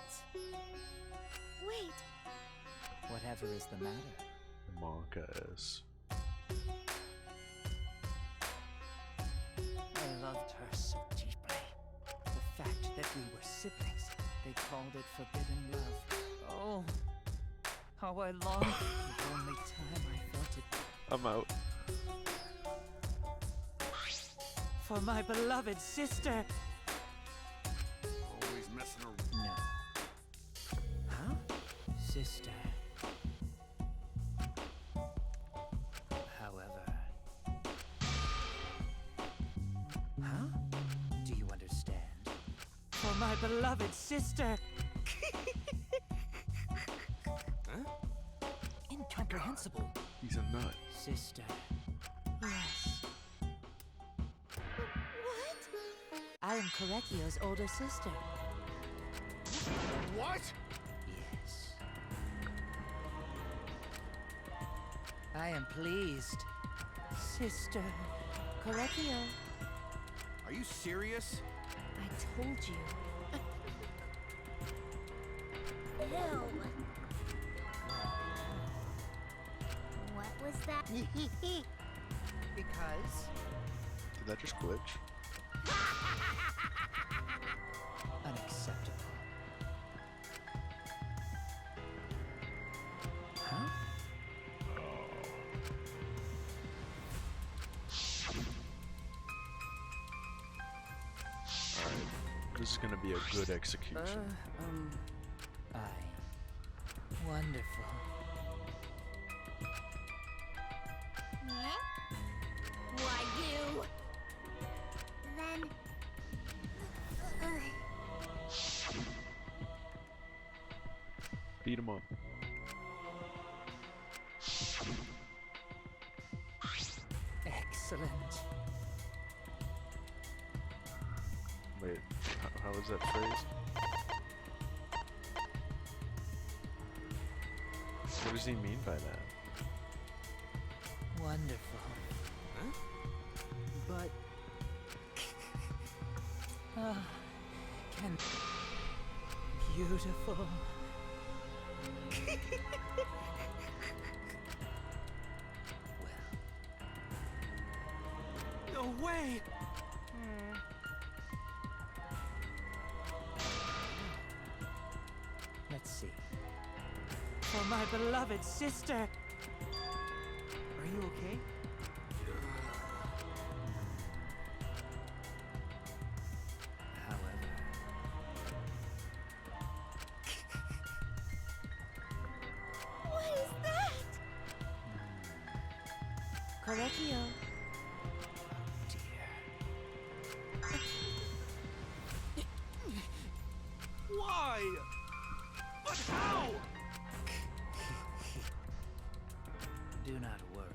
Wait! whatever is the matter. manga is. I loved her so deeply. The fact that we were siblings, they called it forbidden love. Oh, how I longed. The only time I felt it I'm out. For my beloved sister. Always messing around. No. Huh? Sister. However. Huh? Do you understand? For my beloved sister. Incomprehensible. He's a nut. Sister. Yes. What? I am Korekio's older sister. What? Yes. I am pleased. Sister. Korekio, Are you serious? I told you. Ew. What was that? Because Did that just glitch? Unacceptable. Huh? Alright. This is gonna be a good execution. Aye. Wonderful. Huh? Why you? Then... Beat him up. Excellent. Wait, how is that phrased? What does he mean by that? Wonderful. But Ah, can beautiful. No way! Let's see. For my beloved sister. are you okay? However, What is that? Korekio, dear. Why? But how? Do not worry.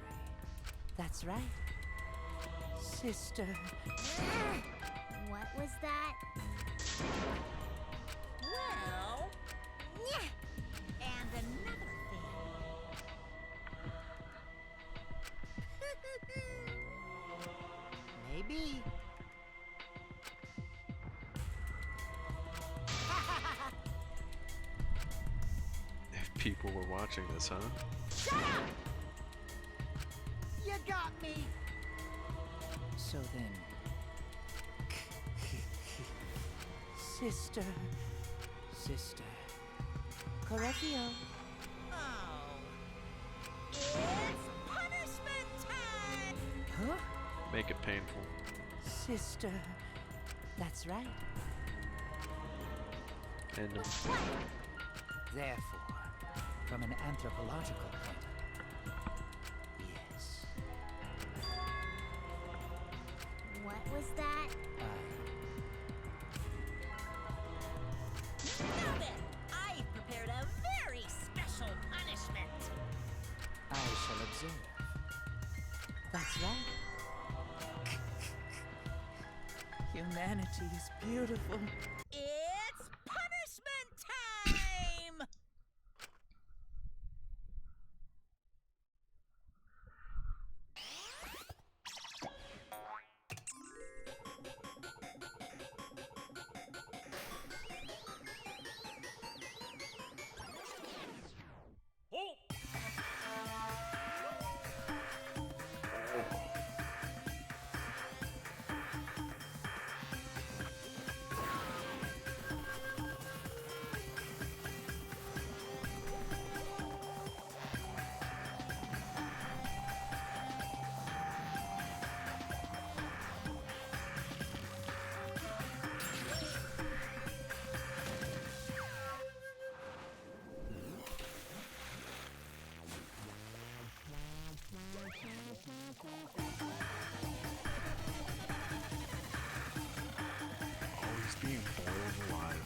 that's right. Sister. What was that? Well... yeah. And another thing. Maybe. If people were watching this, huh? Shut up! You got me! So then, Sister. sister. Korekio. Oh. It's punishment time! Huh? Make it painful. Sister. That's right. And Therefore, from an anthropological point of view, yes, What was that? Now then, I've prepared a very special punishment. I shall observe. That's right. Humanity is beautiful. It's punishment time! Oh, he's being boiled alive.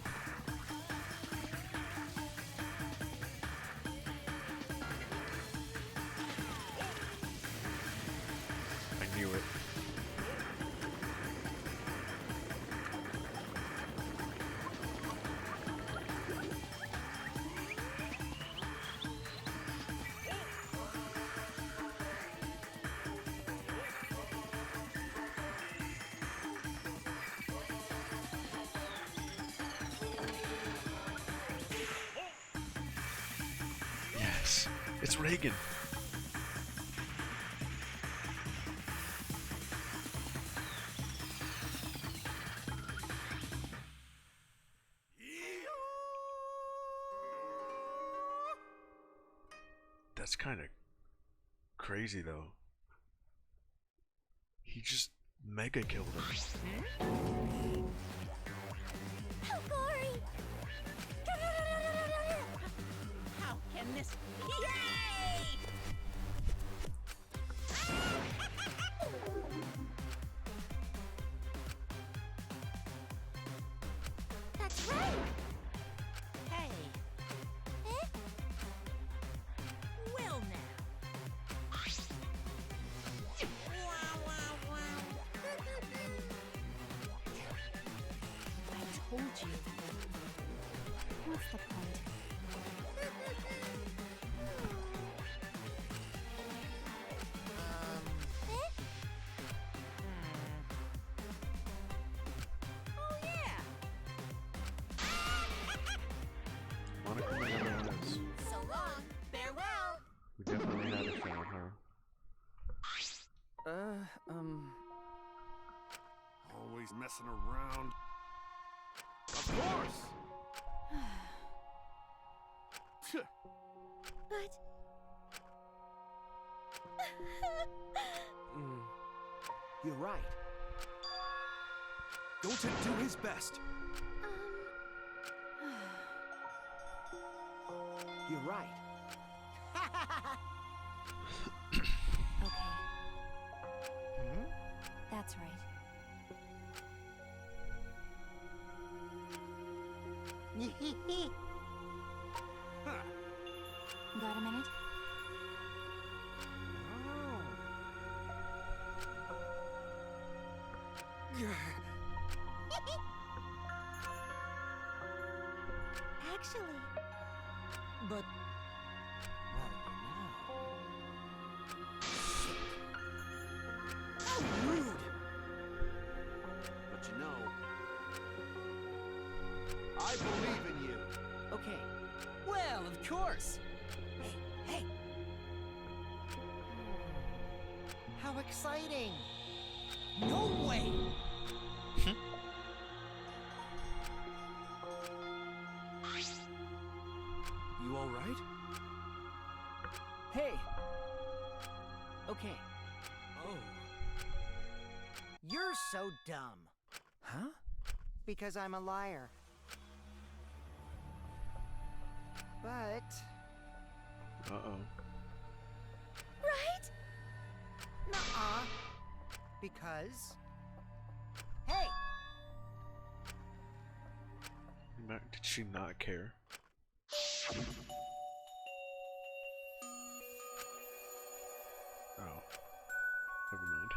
I knew it. Yes, it's Reagan. That's kind of crazy, though. He just mega killed him. Oh, gory! How can this... Yay! That's right! Hey, Eh? well now. Wow, wow, wow. I told you. What's the point? Oh, yeah. Monica Menendez. So long. Farewell. We definitely had a fan, huh? Always messing around. Of course! But... You're right. Go to do his best. You're right. Okay. That's right. Got a minute? Actually... But... Well, How rude! But you know... I believe in you. Okay. Well, of course. Hey, hey. How exciting! No way! You all right? Hey. Okay. Oh. You're so dumb. Huh? Because I'm a liar. But Uh-oh. Right? nuh-uh. Because hey, Did she not care? Oh. Never mind.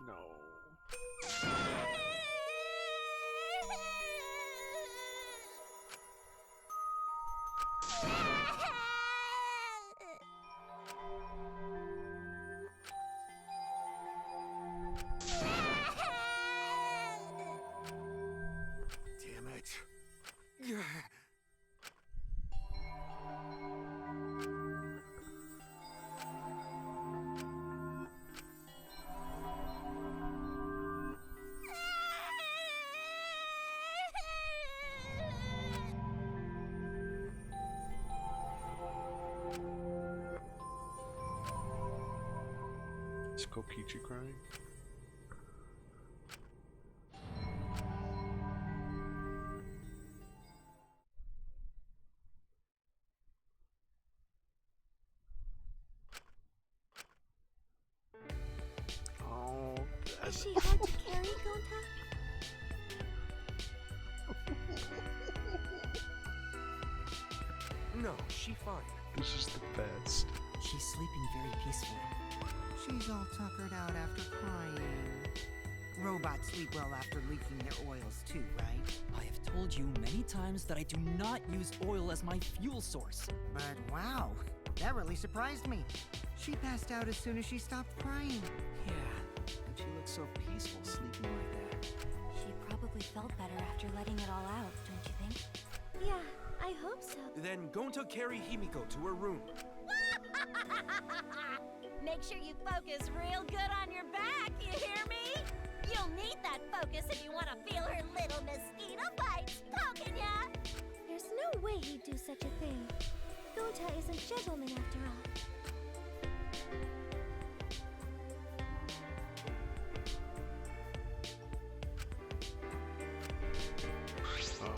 No. Damn it. Is Kokichi crying? Oh, Is she hard to carry, Gonta? No, she fine. this is the best. She's sleeping very peacefully. she's all tuckered out after crying. Robots sleep well after leaking their oils too, right? I have told you many times that I do not use oil as my fuel source. But wow, that really surprised me. She passed out as soon as she stopped crying. Yeah, and she looks so peaceful sleeping like that. She probably felt better after letting it all out, don't you think? Yeah, I hope so. Then Gonta carry Himiko to her room. Make sure you focus real good on your back, you hear me? You'll need that focus if you want to feel her little mosquito bites poking ya! There's no way he'd do such a thing. Gonta is a gentleman after all. Oh.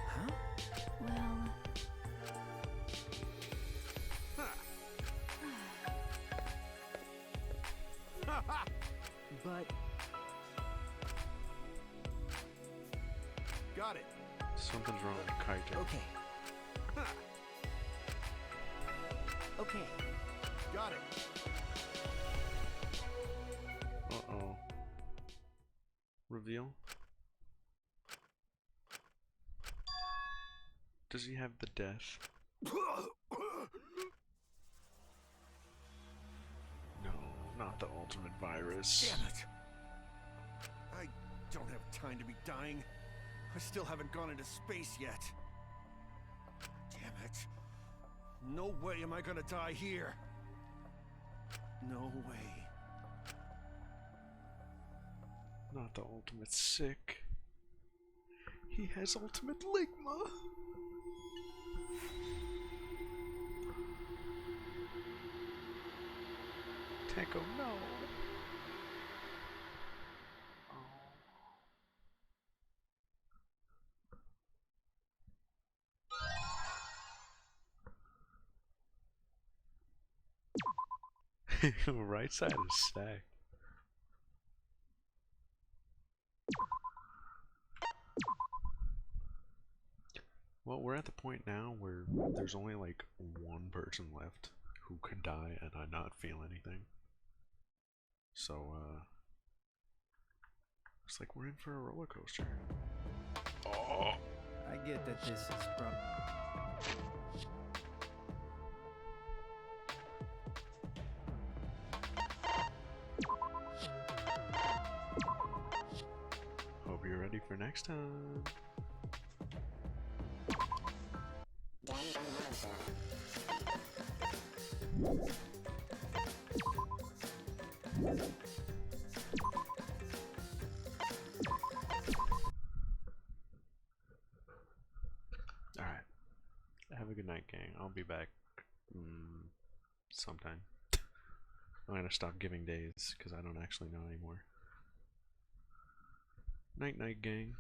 Huh? Well, But Got it. Something's wrong with Kaito. okay. Okay. Got it. Uh-oh. Reveal? Does he have the death? No, not the ultimate virus. Damn it. I don't have time to be dying. I still haven't gone into space yet. Damn it. No way am I gonna die here. No way. Not the ultimate sick. He has ultimate ligma. Tanko, no. Oh. Right side is stacked. Well, we're at the point now where there's only like one person left who could die and I not feel anything. So, looks like we're in for a roller coaster. Oh! I get that this is Hope you're ready for next time. Alright. Have a good night. night, gang. I'll be back sometime. I'm gonna stop giving days because I don't actually know anymore. Night, night, gang.